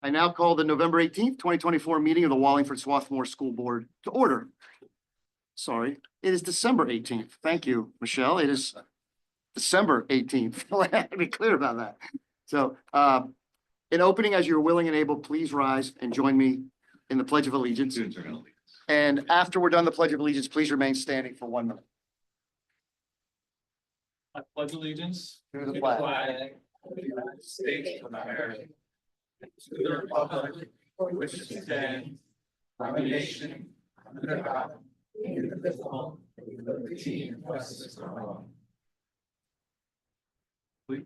I now call the November 18th, 2024 meeting of the Wallingford-Swarthmore School Board to order. Sorry, it is December 18th. Thank you, Michelle. It is December 18th. I have to be clear about that. So, in opening, as you're willing and able, please rise and join me in the Pledge of Allegiance. And after we're done the Pledge of Allegiance, please remain standing for 1 minute. I pledge allegiance To the to the flag flag of the United States of America, and to the republic for which it stands, one nation, under God, indivisible, with liberty and justice for all.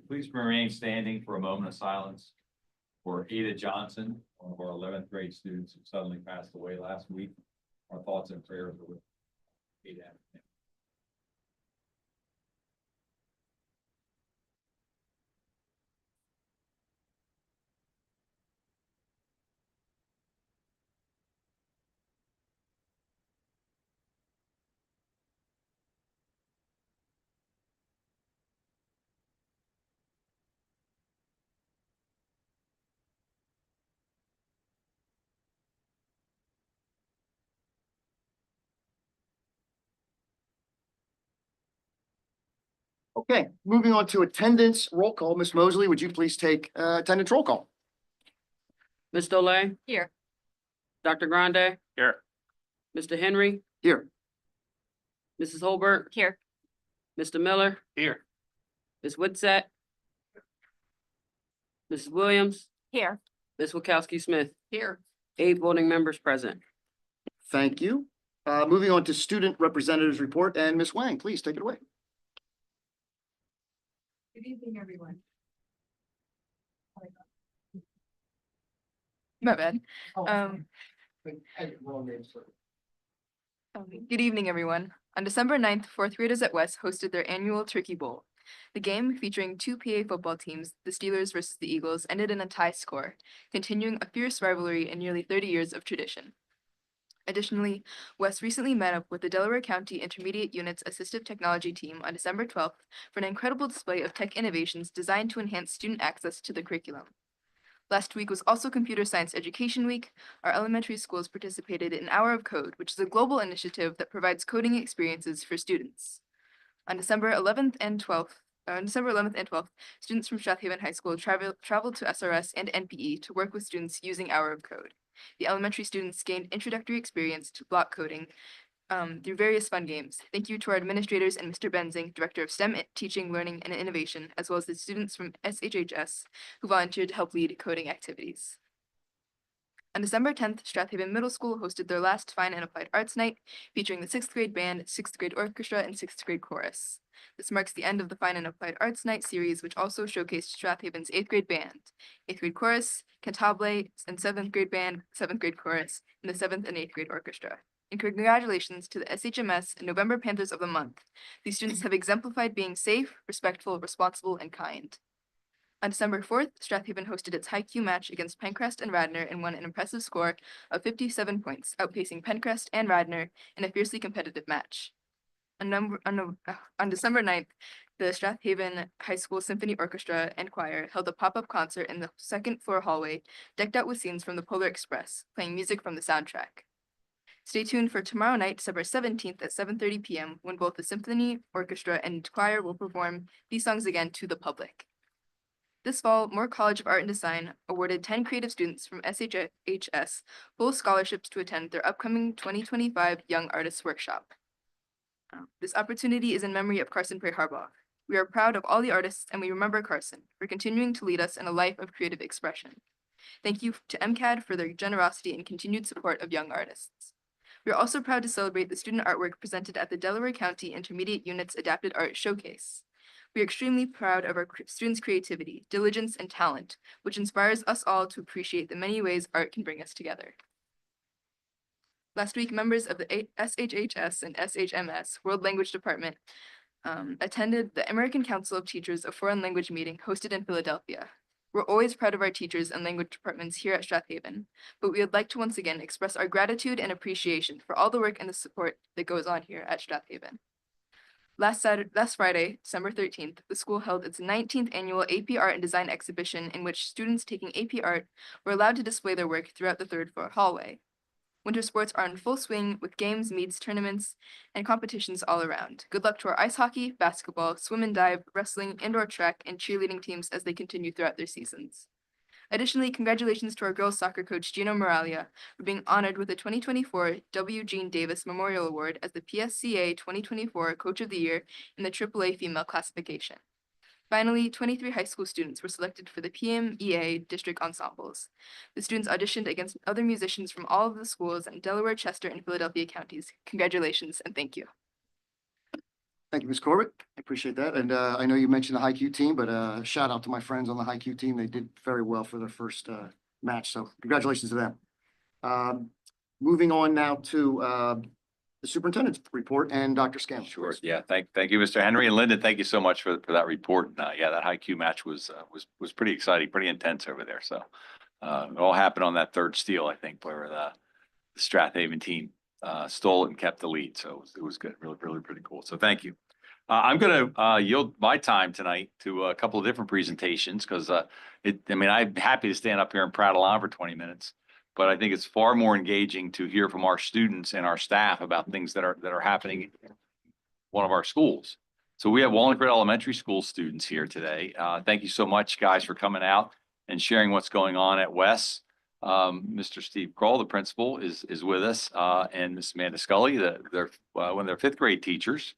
Please remain standing for a moment of silence for Ada Johnson, one of our 11th grade students who suddenly passed away last week. Our thoughts and prayers are with Ada. Okay, moving on to attendance roll call. Ms. Mosley, would you please take attendance roll call? Ms. Dolay? Here. Dr. Grande? Here. Mr. Henry? Here. Mrs. Holbert? Here. Mr. Miller? Here. Ms. Woodsett? Mrs. Williams? Here. Ms. Wachowski Smith? Here. 8 voting members present. Thank you. Moving on to student representatives report, and Ms. Wang, please take it away. Good evening, everyone. My bad. Good evening, everyone. On December 9th, fourth graders at West hosted their annual Turkey Bowl. The game, featuring 2 PA football teams, the Steelers versus the Eagles, ended in a tie score, continuing a fierce rivalry in nearly 30 years of tradition. Additionally, West recently met up with the Delaware County Intermediate Unit's Assistive Technology team on December 12th for an incredible display of tech innovations designed to enhance student access to the curriculum. Last week was also Computer Science Education Week. Our elementary schools participated in Hour of Code, which is a global initiative that provides coding experiences for students. On December 11th and 12th, students from Strathaven High School traveled to SRS and NPE to work with students using Hour of Code. The elementary students gained introductory experience to block coding through various fun games. Thank you to our administrators and Mr. Benzing, Director of STEM Teaching, Learning, and Innovation, as well as the students from SHHS who volunteered to help lead coding activities. On December 10th, Strathaven Middle School hosted their last Fine and Applied Arts Night, featuring the 6th grade band, 6th grade orchestra, and 6th grade chorus. This marks the end of the Fine and Applied Arts Night series, which also showcased Strathaven's 8th grade band, 8th grade chorus, cantabile, and 7th grade band, 7th grade chorus, and the 7th and 8th grade orchestra. And congratulations to the SHMS and November Panthers of the Month. These students have exemplified being safe, respectful, responsible, and kind. On December 4th, Strathaven hosted its high-Q match against Pencrest and Radnor and won an impressive score of 57 points, outpacing Pencrest and Radnor in a fiercely competitive match. On December 9th, the Strathaven High School Symphony Orchestra and Choir held a pop-up concert in the second floor hallway, decked out with scenes from the Polar Express, playing music from the soundtrack. Stay tuned for tomorrow night, December 17th at 7:30 p.m., when both the Symphony Orchestra and Choir will perform these songs again to the public. This fall, Moore College of Art and Design awarded 10 creative students from SHHS full scholarships to attend their upcoming 2025 Young Artists Workshop. This opportunity is in memory of Carson Prey Harbaugh. We are proud of all the artists, and we remember Carson for continuing to lead us in a life of creative expression. Thank you to MCAD for their generosity and continued support of young artists. We are also proud to celebrate the student artwork presented at the Delaware County Intermediate Unit's Adapted Art Showcase. We are extremely proud of our students' creativity, diligence, and talent, which inspires us all to appreciate the many ways art can bring us together. Last week, members of the SHHS and SHMS World Language Department attended the American Council of Teachers of Foreign Language meeting hosted in Philadelphia. We're always proud of our teachers and language departments here at Strathaven, but we would like to once again express our gratitude and appreciation for all the work and the support that goes on here at Strathaven. Last Friday, December 13th, the school held its 19th annual AP Art and Design exhibition in which students taking AP Art were allowed to display their work throughout the third floor hallway. Winter sports are in full swing with games, meets, tournaments, and competitions all around. Good luck to our ice hockey, basketball, swim and dive, wrestling, indoor track, and cheerleading teams as they continue throughout their seasons. Additionally, congratulations to our girls soccer coach Gino Moralia for being honored with the 2024 W. Gene Davis Memorial Award as the PSCA 2024 Coach of the Year in the AAA female classification. Finally, 23 high school students were selected for the PMEA district ensembles. The students auditioned against other musicians from all of the schools in Delaware, Chester, and Philadelphia counties. Congratulations and thank you. Thank you, Ms. Corbett. I appreciate that. And I know you mentioned the high Q team, but shout out to my friends on the high Q team. They did very well for their first match. So congratulations to them. Moving on now to the superintendent's report and Dr. Scanlon. Sure. Yeah. Thank you, Mr. Henry, and Lyndon. Thank you so much for that report. Yeah, that high Q match was pretty exciting, pretty intense over there. So it all happened on that third steal, I think, where the Strathaven team stole it and kept the lead. So it was good. Really pretty cool. So thank you. I'm going to yield my time tonight to a couple of different presentations because I'm happy to stand up here and prattle on for 20 minutes. But I think it's far more engaging to hear from our students and our staff about things that are happening in one of our schools. So we have Wallingford Elementary School students here today. Thank you so much, guys, for coming out and sharing what's going on at Wes. Mr. Steve Kroll, the principal, is with us, and Miss Amanda Scully, one of their fifth grade teachers,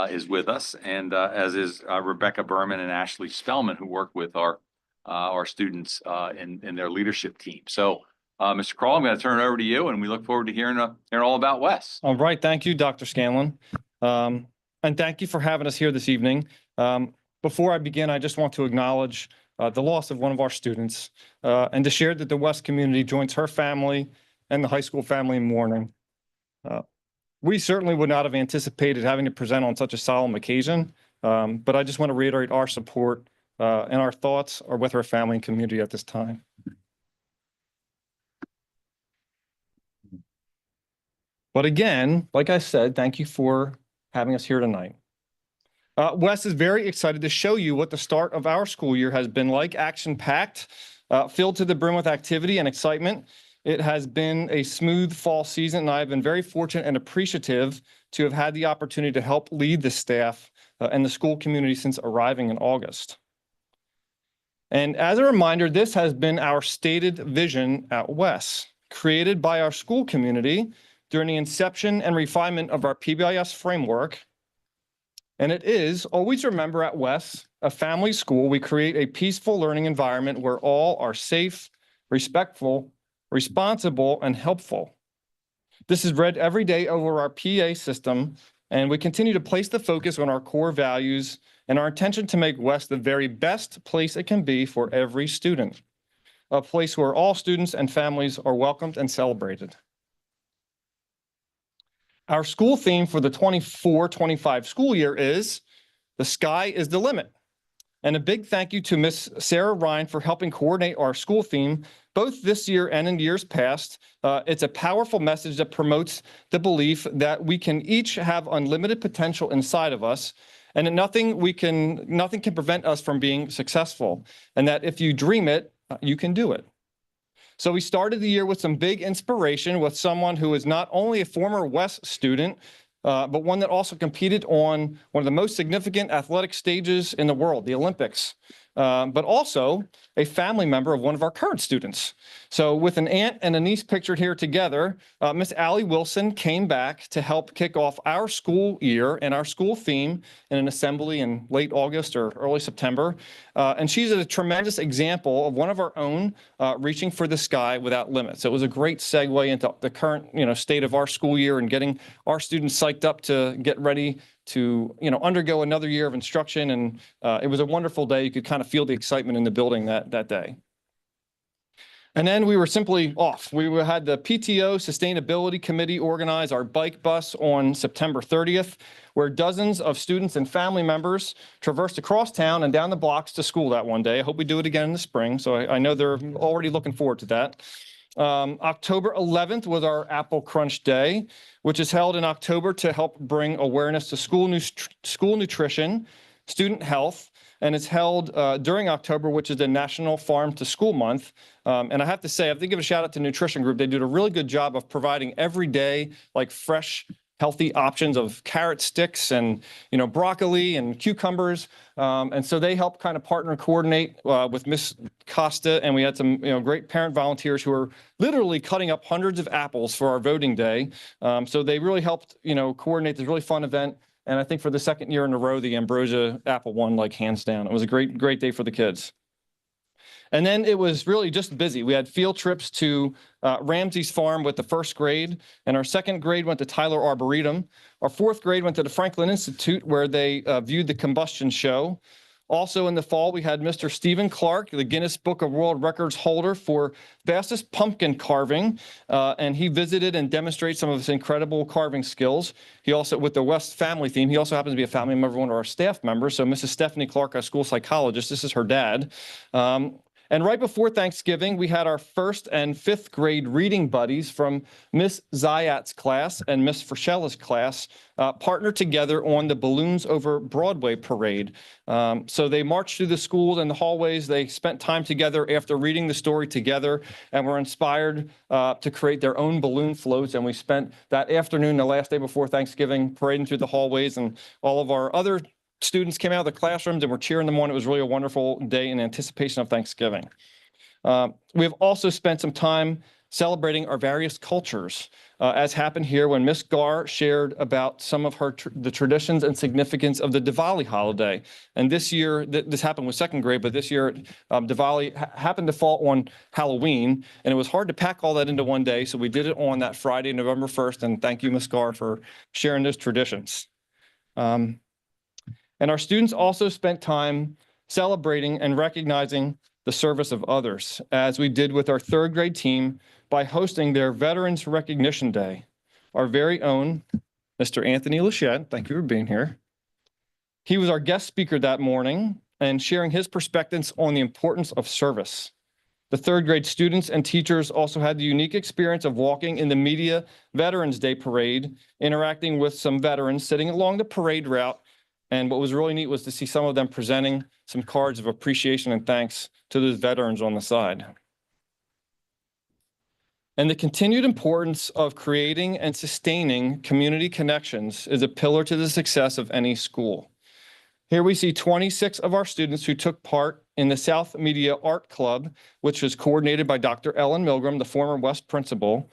is with us, and as is Rebecca Berman and Ashley Spellman, who work with our students in their leadership team. So. Mr. Kroll, I'm going to turn it over to you, and we look forward to hearing all about Wes. All right. Thank you, Dr. Scanlon. And thank you for having us here this evening. Before I begin, I just want to acknowledge the loss of one of our students and to share that the Wes community joins her family and the high school family in mourning. We certainly would not have anticipated having to present on such a solemn occasion, but I just want to reiterate our support and our thoughts are with her family and community at this time. But again, like I said, thank you for having us here tonight. Wes is very excited to show you what the start of our school year has been like, action-packed, filled to the brim with activity and excitement. It has been a smooth fall season, and I've been very fortunate and appreciative to have had the opportunity to help lead the staff and the school community since arriving in August. And as a reminder, this has been our stated vision at Wes, created by our school community during the inception and refinement of our PBIS framework. And it is, always remember at Wes, a family school, we create a peaceful learning environment where all are safe, respectful, responsible, and helpful. This is read every day over our PA system, and we continue to place the focus on our core values and our intention to make Wes the very best place it can be for every student, a place where all students and families are welcomed and celebrated. Our school theme for the 24-25 school year is "The Sky is the Limit." And a big thank you to Miss Sarah Ryan for helping coordinate our school theme, both this year and in years past. It's a powerful message that promotes the belief that we can each have unlimited potential inside of us, and that nothing can prevent us from being successful. And that if you dream it, you can do it. So we started the year with some big inspiration with someone who is not only a former Wes student, but one that also competed on one of the most significant athletic stages in the world, the Olympics, but also a family member of one of our current students. So with an aunt and a niece pictured here together, Miss Allie Wilson came back to help kick off our school year and our school theme in an assembly in late August or early September. And she's a tremendous example of one of our own reaching for the sky without limits. So it was a great segue into the current state of our school year and getting our students psyched up to get ready to undergo another year of instruction. And it was a wonderful day. You could kind of feel the excitement in the building that day. And then we were simply off. We had the PTO Sustainability Committee organize our bike bus on September 30th, where dozens of students and family members traversed across town and down the blocks to school that one day. I hope we do it again in the spring. So I know they're already looking forward to that. October 11th was our Apple Crunch Day, which is held in October to help bring awareness to school nutrition, student health, and it's held during October, which is the National Farm to School Month. And I have to say, I have to give a shout out to Nutrition Group. They did a really good job of providing every day, like fresh, healthy options of carrot sticks and, broccoli and cucumbers. And so they helped kind of partner and coordinate with Miss Costa. And we had some, great parent volunteers who are literally cutting up hundreds of apples for our voting day. So they really helped, coordinate this really fun event. And I think for the second year in a row, the Ambrosia apple won like hands down. It was a great, great day for the kids. And then it was really just busy. We had field trips to Ramsey's Farm with the first grade, and our second grade went to Tyler Arboretum. Our fourth grade went to the Franklin Institute, where they viewed the combustion show. Also in the fall, we had Mr. Stephen Clark, the Guinness Book of World Records holder for fastest pumpkin carving, and he visited and demonstrated some of his incredible carving skills. He also, with the West family theme, he also happens to be a family member of one of our staff members. So Mrs. Stephanie Clark, our school psychologist, this is her dad. And right before Thanksgiving, we had our first and fifth grade reading buddies from Miss Zayat's class and Miss Frischella's class partner together on the Balloons Over Broadway parade. So they marched through the schools and the hallways. They spent time together after reading the story together and were inspired to create their own balloon floats. And we spent that afternoon, the last day before Thanksgiving, parading through the hallways, and all of our other students came out of the classrooms and were cheering them on. It was really a wonderful day in anticipation of Thanksgiving. We have also spent some time celebrating our various cultures, as happened here when Miss Gar shared about some of the traditions and significance of the Diwali holiday. And this year, this happened with second grade, but this year Diwali happened to fall on Halloween, and it was hard to pack all that into one day. So we did it on that Friday, November 1st. And thank you, Miss Gar, for sharing those traditions. And our students also spent time celebrating and recognizing the service of others, as we did with our third grade team by hosting their Veterans Recognition Day. Our very own Mr. Anthony Lachette, thank you for being here. He was our guest speaker that morning and sharing his perspectives on the importance of service. The third grade students and teachers also had the unique experience of walking in the Media Veterans Day Parade, interacting with some veterans sitting along the parade route. And what was really neat was to see some of them presenting some cards of appreciation and thanks to those veterans on the side. And the continued importance of creating and sustaining community connections is a pillar to the success of any school. Here we see 26 of our students who took part in the South Media Art Club, which was coordinated by Dr. Ellen Milgram, the former West principal.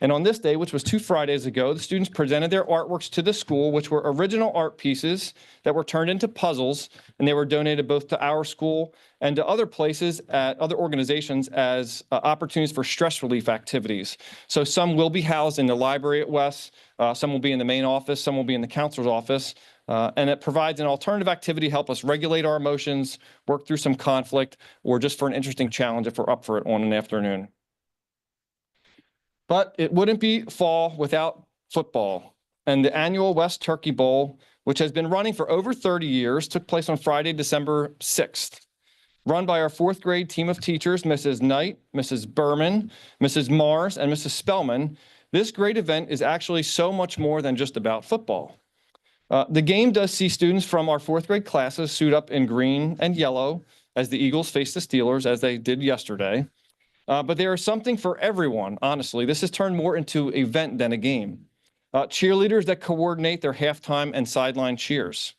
And on this day, which was 2 Fridays ago, the students presented their artworks to the school, which were original art pieces that were turned into puzzles, and they were donated both to our school and to other places, at other organizations, as opportunities for stress relief activities. So some will be housed in the library at West, some will be in the main office, some will be in the counselor's office, and it provides an alternative activity to help us regulate our emotions, work through some conflict, or just for an interesting challenge if we're up for it on an afternoon. But it wouldn't be fall without football. And the annual West Turkey Bowl, which has been running for over 30 years, took place on Friday, December 6th. Run by our fourth grade team of teachers, Mrs. Knight, Mrs. Berman, Mrs. Mars, and Mrs. Spellman, this great event is actually so much more than just about football. The game does see students from our fourth grade classes suit up in green and yellow as the Eagles face the Steelers, as they did yesterday. But there is something for everyone, honestly. This has turned more into an event than a game. Cheerleaders that coordinate their halftime and sideline cheers.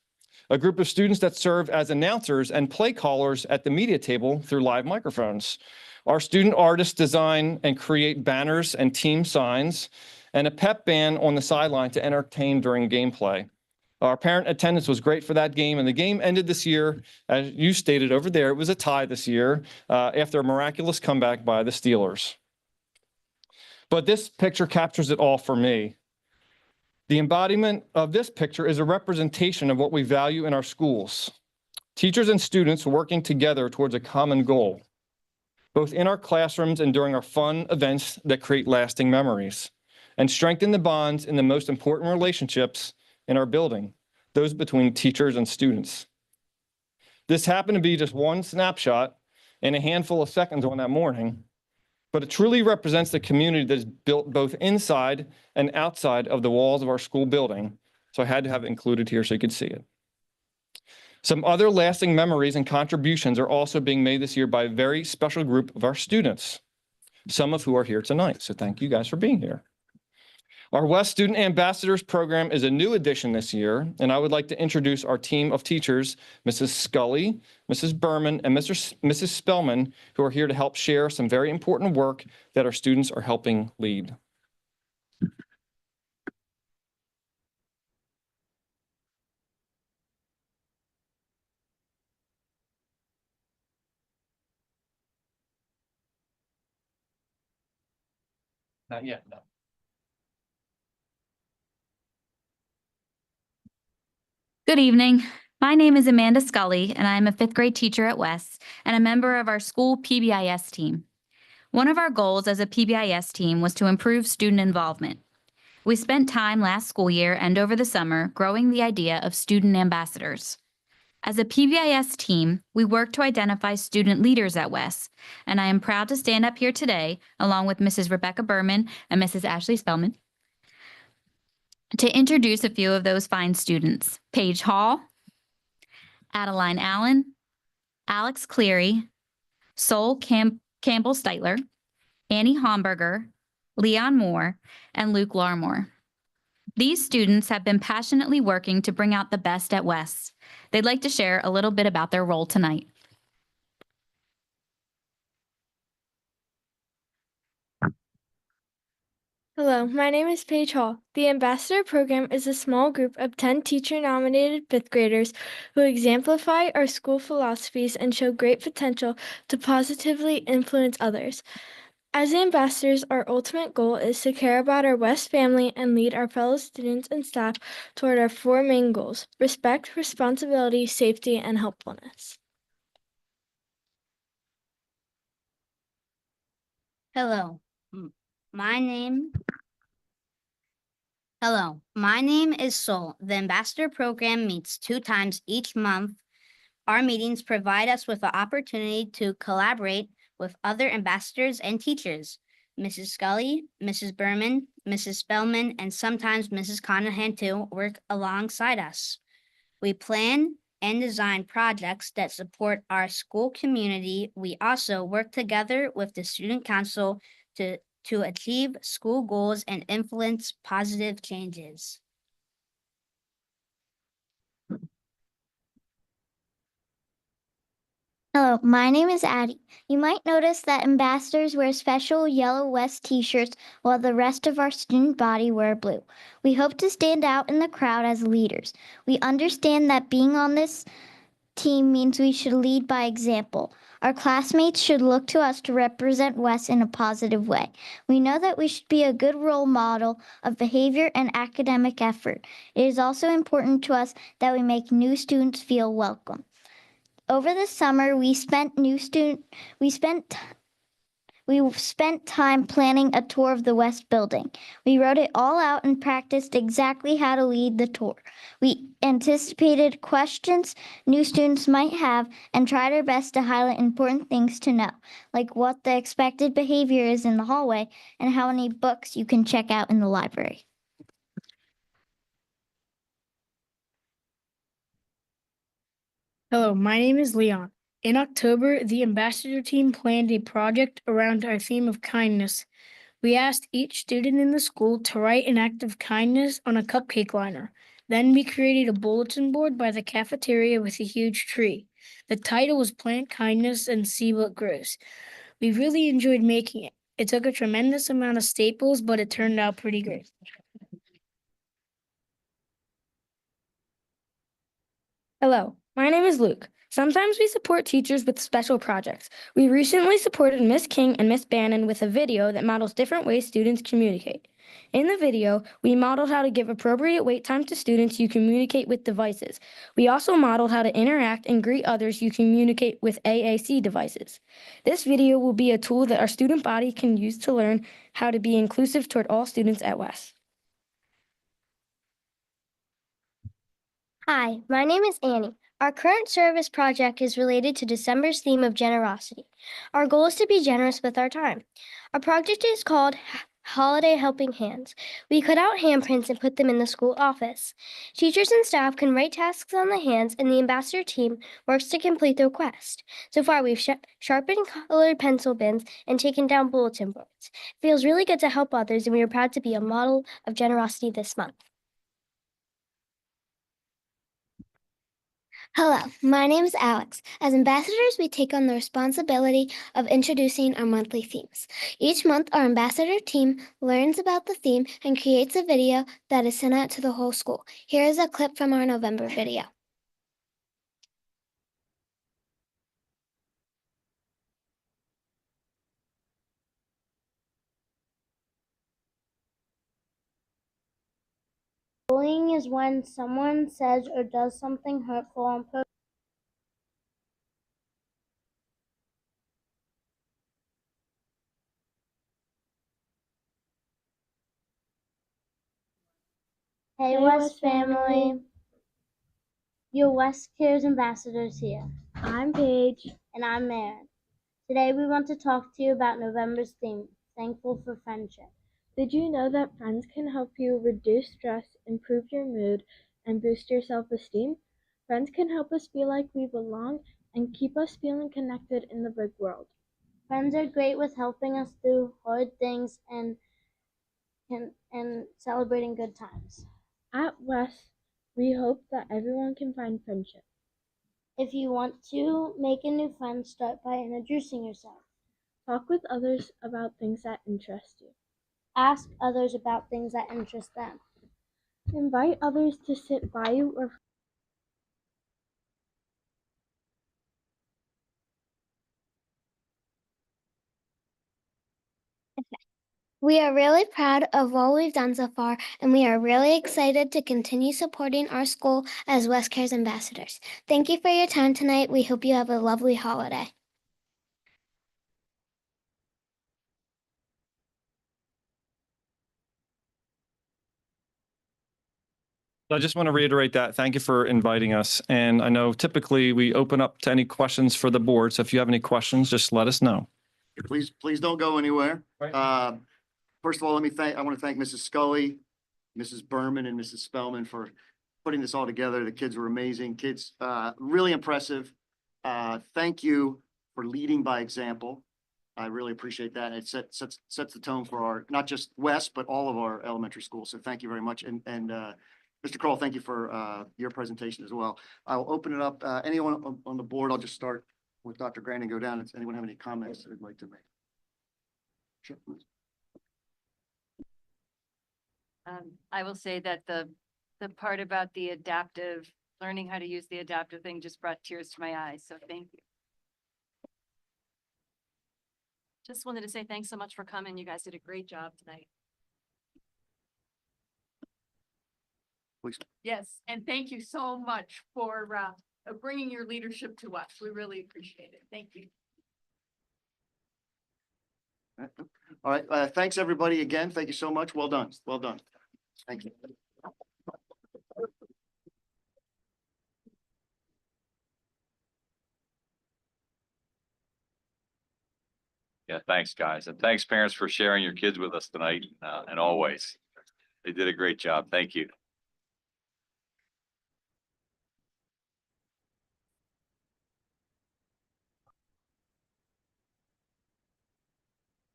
A group of students that serve as announcers and play callers at the media table through live microphones. Our student artists design and create banners and team signs, and a pep band on the sideline to entertain during gameplay. Our parent attendance was great for that game, and the game ended this year, as you stated over there, it was a tie this year after a miraculous comeback by the Steelers. But this picture captures it all for me. The embodiment of this picture is a representation of what we value in our schools. Teachers and students working together towards a common goal, both in our classrooms and during our fun events that create lasting memories and strengthen the bonds in the most important relationships in our building, those between teachers and students. This happened to be just one snapshot in a handful of seconds on that morning, but it truly represents the community that is built both inside and outside of the walls of our school building. So I had to have it included here so you could see it. Some other lasting memories and contributions are also being made this year by a very special group of our students, some of who are here tonight. So thank you guys for being here. Our West Student Ambassadors program is a new addition this year, and I would like to introduce our team of teachers, Mrs. Scully, Mrs. Berman, and Mrs. Spellman, who are here to help share some very important work that our students are helping lead. Not yet, no. Good evening. My name is Amanda Scully, and I am a fifth grade teacher at West and a member of our school PBIS team. One of our goals as a PBIS team was to improve student involvement. We spent time last school year and over the summer growing the idea of student ambassadors. As a PBIS team, we work to identify student leaders at West, and I am proud to stand up here today along with Mrs. Rebecca Berman and Mrs. Ashley Spellman to introduce a few of those fine students: Paige Hall, Adeline Allen, Alex Cleary, Sol Campbell Steitler, Annie Homburger, Leon Moore, and Luke Larmore. These students have been passionately working to bring out the best at West. They'd like to share a little bit about their role tonight. Hello, my name is Paige Hall. The Ambassador Program is a small group of 10 teacher-nominated fifth graders who exemplify our school philosophies and show great potential to positively influence others. As ambassadors, our ultimate goal is to care about our West family and lead our fellow students and staff toward our 4 main goals: respect, responsibility, safety, and helpfulness. Hello. My name is Sol. The Ambassador Program meets 2 times each month. Our meetings provide us with the opportunity to collaborate with other ambassadors and teachers. Mrs. Scully, Mrs. Berman, Mrs. Spellman, and sometimes Mrs. Conahan too work alongside us. We plan and design projects that support our school community. We also work together with the Student Council to achieve school goals and influence positive changes. Hello, my name is Addie. You might notice that ambassadors wear special yellow West t-shirts while the rest of our student body wear blue. We hope to stand out in the crowd as leaders. We understand that being on this team means we should lead by example. Our classmates should look to us to represent West in a positive way. We know that we should be a good role model of behavior and academic effort. It is also important to us that we make new students feel welcome. Over the summer, we spent time planning a tour of the West Building. We wrote it all out and practiced exactly how to lead the tour. We anticipated questions new students might have and tried our best to highlight important things to know, like what the expected behavior is in the hallway and how many books you can check out in the library. Hello, my name is Leon. In October, the ambassador team planned a project around our theme of kindness. We asked each student in the school to write an act of kindness on a cupcake liner. Then we created a bulletin board by the cafeteria with a huge tree. The title was Plant Kindness and See What Grows. We really enjoyed making it. It took a tremendous amount of staples, but it turned out pretty great. Hello, my name is Luke. Sometimes we support teachers with special projects. We recently supported Miss King and Miss Bannon with a video that models different ways students communicate. In the video, we modeled how to give appropriate wait time to students who communicate with devices. We also modeled how to interact and greet others who communicate with AAC devices. This video will be a tool that our student body can use to learn how to be inclusive toward all students at West. Hi, my name is Annie. Our current service project is related to December's theme of generosity. Our goal is to be generous with our time. Our project is called Holiday Helping Hands. We cut out handprints and put them in the school office. Teachers and staff can write tasks on the hands, and the ambassador team works to complete the quest. So far, we've sharpened colored pencil bins and taken down bulletin boards. It feels really good to help others, and we are proud to be a model of generosity this month. Hello, my name is Alex. As ambassadors, we take on the responsibility of introducing our monthly themes. Each month, our ambassador team learns about the theme and creates a video that is sent out to the whole school. Here is a clip from our November video. Bullying is when someone says or does something hurtful on purpose. Hey West family, your West Cares ambassadors here. I'm Paige. And I'm Maren. Today we want to talk to you about November's theme, Thankful for Friendship. Did you know that friends can help you reduce stress, improve your mood, and boost your self-esteem? Friends can help us feel like we belong and keep us feeling connected in the big world. Friends are great with helping us through hard things and celebrating good times. At West, we hope that everyone can find friendship. If you want to make a new friend, start by introducing yourself. Talk with others about things that interest you. Ask others about things that interest them. Invite others to sit by you or We are really proud of all we've done so far, and we are really excited to continue supporting our school as West Cares ambassadors. Thank you for your time tonight. We hope you have a lovely holiday. I just want to reiterate that. Thank you for inviting us. And I know typically we open up to any questions for the board. So if you have any questions, just let us know. Please don't go anywhere. Right. First of all, I want to thank Mrs. Scully, Mrs. Berman, and Mrs. Spellman for putting this all together. The kids were amazing. Kids, really impressive. Thank you for leading by example. I really appreciate that. It sets the tone for our, not just West, but all of our elementary schools. So thank you very much. And Mr. Kroll, thank you for your presentation as well. I'll open it up. Anyone on the board, I'll just start with Dr. Grant and go down. Does anyone have any comments that they'd like to make? Sure. I will say that the part about the adaptive, learning how to use the adaptive thing just brought tears to my eyes. So thank you. Just wanted to say thanks so much for coming. You guys did a great job tonight. Please. Yes, and thank you so much for bringing your leadership to us. We really appreciate it. Thank you. All right. Thanks, everybody, again. Thank you so much. Well done. Well done. Thank you. Yeah, thanks, guys. And thanks, parents, for sharing your kids with us tonight and always. They did a great job. Thank you.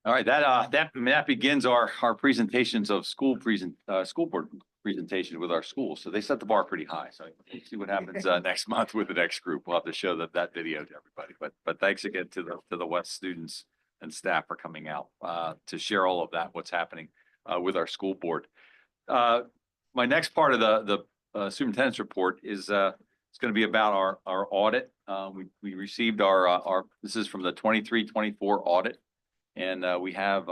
All right, that begins our presentations of school board presentations with our schools. So they set the bar pretty high. So we'll see what happens next month with the next group. We'll have to show that video to everybody. But thanks again to the West students and staff for coming out to share all of that, what's happening with our school board. My next part of the superintendent's report is it's going to be about our audit. We received our this is from the 23-24 audit. And we have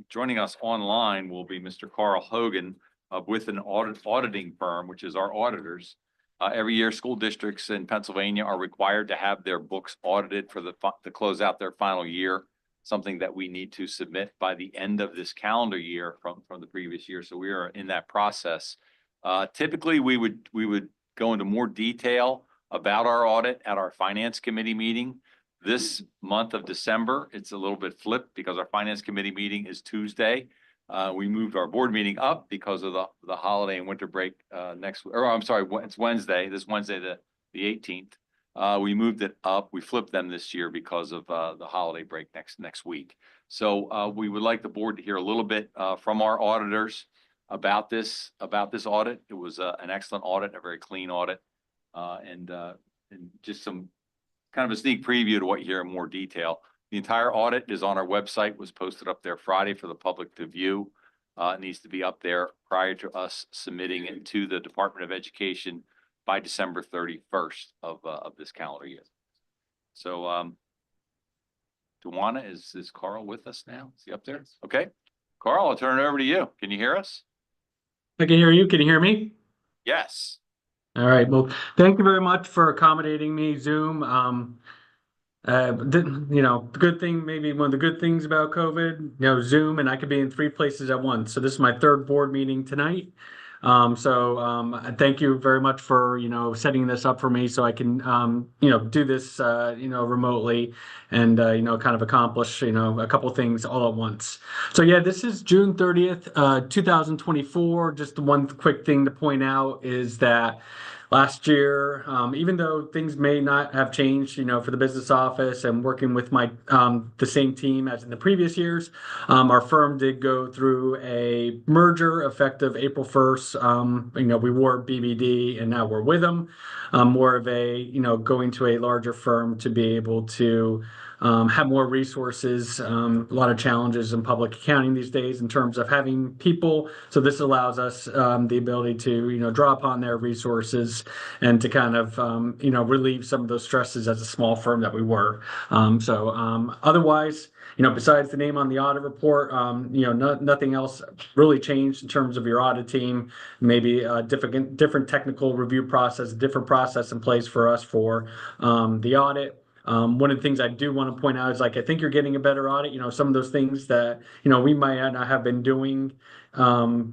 joining us online will be Mr. Carl Hogan with an auditing firm, which is our auditors. Every year, school districts in Pennsylvania are required to have their books audited to close out their final year, something that we need to submit by the end of this calendar year from the previous year. So we are in that process. Typically, we would go into more detail about our audit at our finance committee meeting. This month of December, it's a little bit flipped because our finance committee meeting is Tuesday. We moved our board meeting up because of the holiday and winter break it's Wednesday, this Wednesday, the 18th. We moved it up. We flipped them this year because of the holiday break next week. So we would like the board to hear a little bit from our auditors about this audit. It was an excellent audit, a very clean audit, and just some kind of a sneak preview to what you hear in more detail. The entire audit is on our website, was posted up there Friday for the public to view. It needs to be up there prior to us submitting it to the Department of Education by December 31st of this calendar year. So, Duana, is Carl with us now? Is he up there? Okay. Carl, I'll turn it over to you. Can you hear us? I can hear you. Can you hear me? Yes. All right. Well, thank you very much for accommodating me, Zoom. The good thing, maybe one of the good things about COVID, Zoom, and I could be in 3 places at once. So this is my 3rd board meeting tonight. Thank you very much for, setting this up for me so I can, do this, remotely and, kind of accomplish, a couple things all at once. So yeah, this is June 30th, 2024. Just the one quick thing to point out is that last year, even though things may not have changed, for the business office and working with my the same team as in the previous years, our firm did go through a merger effective April 1st. We were BBD and now we're with them. More of a, going to a larger firm to be able to have more resources, a lot of challenges in public accounting these days in terms of having people. So this allows us the ability to, draw upon their resources and to kind of, relieve some of those stresses as a small firm that we were. Otherwise, besides the name on the audit report, nothing else really changed in terms of your audit team. Maybe a different technical review process, a different process in place for us for the audit. One of the things I do want to point out is I think you're getting a better audit. Some of those things that, we might not have been doing, to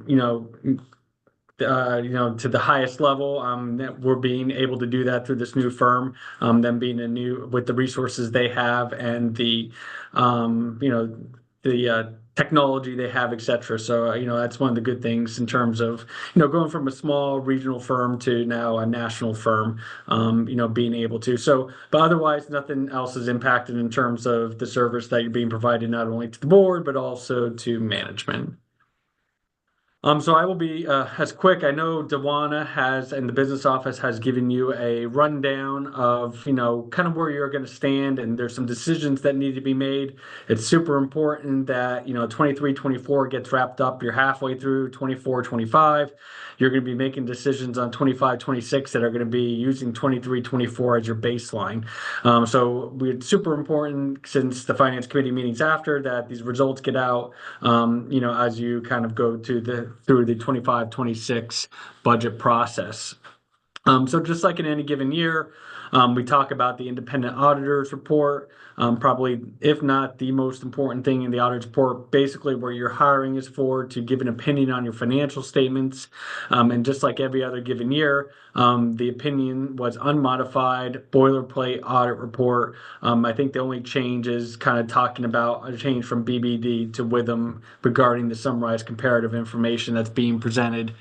the highest level, that we're being able to do that through this new firm, them being with the resources they have and the technology they have, et cetera. So, that's one of the good things in terms of, going from a small regional firm to now a national firm, being able to. So, but otherwise, nothing else is impacted in terms of the service that you're being provided, not only to the board, but also to management. So I will be as quick. I know Dewana and the business office has given you a rundown of, kind of where you're going to stand, and there's some decisions that need to be made. It's super important that, 23-24 gets wrapped up. You're halfway through 24-25. You're going to be making decisions on 25-26 that are going to be using 23-24 as your baseline. So it's super important, since the finance committee meetings after that, these results get out, as you kind of go through the 25-26 budget process. So just like in any given year, we talk about the independent auditor's report, probably, if not the most important thing in the auditor's report, basically where your hiring is for to give an opinion on your financial statements. And just like every other given year, the opinion was unmodified, boilerplate audit report. I think the only change is kind of talking about a change from BBD to Witham regarding the summarized comparative information that's being presented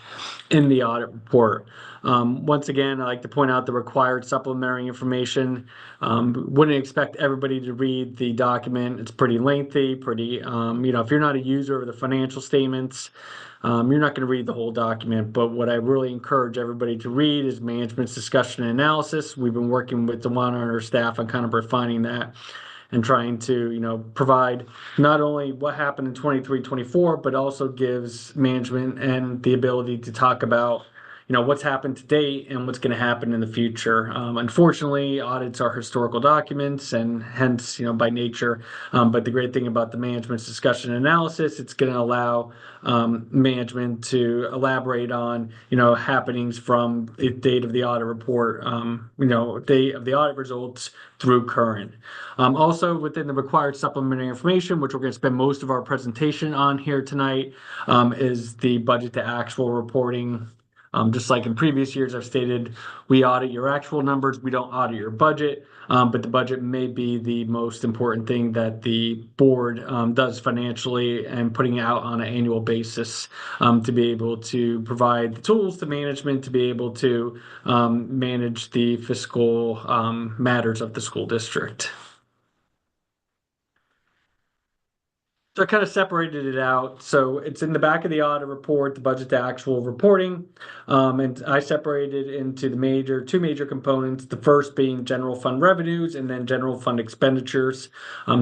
in the audit report. Once again, I like to point out the required supplementary information. Wouldn't expect everybody to read the document. It's pretty lengthy, if you're not a user of the financial statements, you're not going to read the whole document. But what I really encourage everybody to read is management's discussion and analysis. We've been working with Dewana and her staff on kind of refining that and trying to, provide not only what happened in 23-24, but also gives management and the ability to talk about, what's happened to date and what's going to happen in the future. Unfortunately, audits are historical documents and hence, by nature. But the great thing about the management's discussion and analysis, it's going to allow management to elaborate on, happenings from the date of the audit report, date of the audit results through current. Also within the required supplementary information, which we're going to spend most of our presentation on here tonight, is the budget to actual reporting. Just like in previous years, I've stated, we audit your actual numbers, we don't audit your budget. But the budget may be the most important thing that the board does financially and putting it out on an annual basis to be able to provide the tools to management to be able to manage the fiscal matters of the school district. So I kind of separated it out. So it's in the back of the audit report, the budget to actual reporting. And I separated into two major components, the first being general fund revenues and then general fund expenditures.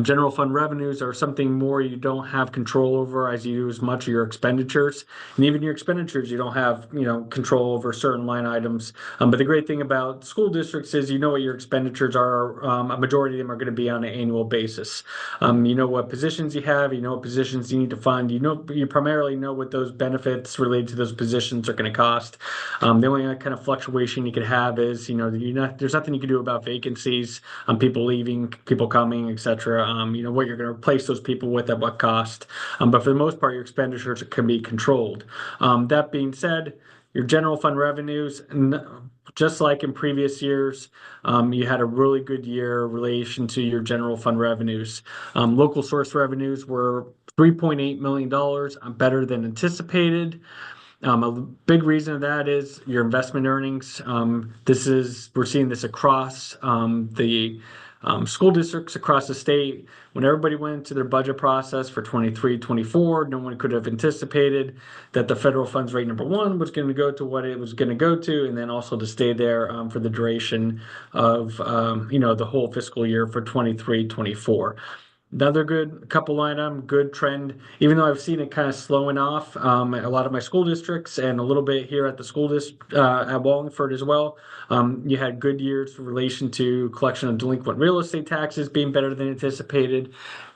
General fund revenues are something more you don't have control over as you use much of your expenditures. And even your expenditures, you don't have, control over certain line items. But the great thing about school districts is you know what your expenditures are. A majority of them are going to be on an annual basis. You know what positions you have, you know what positions you need to fund, you primarily know what those benefits related to those positions are going to cost. The only kind of fluctuation you could have is, there's nothing you can do about vacancies, people leaving, people coming, etc. What you're going to replace those people with at what cost. But for the most part, your expenditures can be controlled. That being said, your general fund revenues, just like in previous years, you had a really good year in relation to your general fund revenues. Local source revenues were $3.8 million, better than anticipated. A big reason of that is your investment earnings. We're seeing this across the school districts across the state. When everybody went into their budget process for 23-24, no one could have anticipated that the federal funds rate number one was going to go to what it was going to go to, and then also to stay there for the duration of the whole fiscal year for 23-24. Another good trend, even though I've seen it kind of slowing off a lot of my school districts and a little bit here at the school district at Wallingford as well. You had good years in relation to collection of delinquent real estate taxes being better than anticipated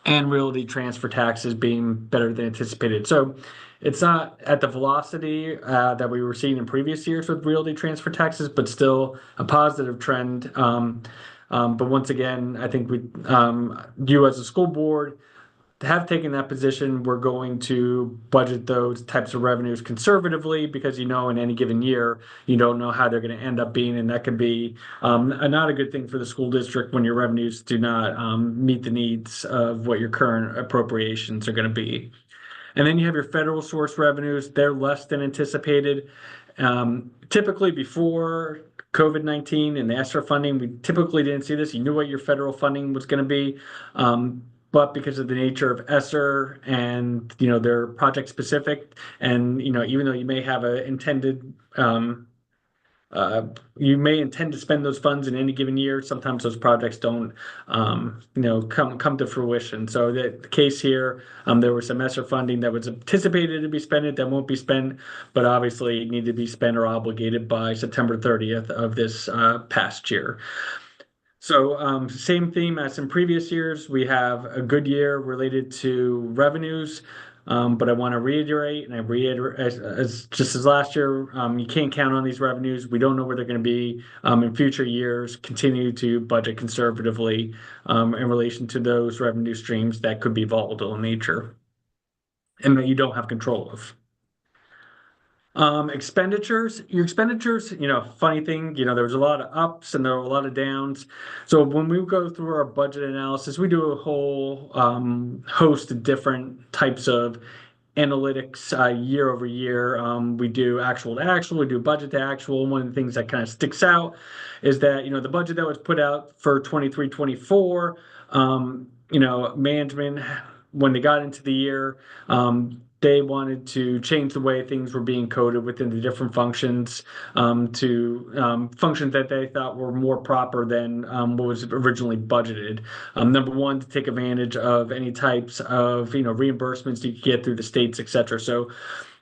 and realty transfer taxes being better than anticipated. So it's not at the velocity that we were seeing in previous years with realty transfer taxes, but still a positive trend. But once again, I think you as a school board have taken that position. We're going to budget those types of revenues conservatively because in any given year, you don't know how they're going to end up being. And that could be not a good thing for the school district when your revenues do not meet the needs of what your current appropriations are going to be. And then you have your federal source revenues. They're less than anticipated. Typically before COVID-19 and the ESSER funding, we typically didn't see this. You knew what your federal funding was going to be. But because of the nature of ESSER and, they're project specific and, even though you may have you may intend to spend those funds in any given year, sometimes those projects don't, come to fruition. So the case here, there was some ESSER funding that was anticipated to be spent that won't be spent, but obviously need to be spent or obligated by September 30th of this past year. So same theme as in previous years, we have a good year related to revenues. But I want to reiterate, just as last year, you can't count on these revenues. We don't know where they're going to be in future years. Continue to budget conservatively in relation to those revenue streams that could be volatile in nature and that you don't have control of. Expenditures, your expenditures, funny thing, there was a lot of ups and there were a lot of downs. So when we go through our budget analysis, we do a whole host of different types of analytics year over year. We do actual to actual, we do budget to actual. One of the things that kind of sticks out is that, the budget that was put out for 23-24, management, when they got into the year, they wanted to change the way things were being coded within the different functions to functions that they thought were more proper than what was originally budgeted. Number one, to take advantage of any types of reimbursements you could get through the states, et cetera. So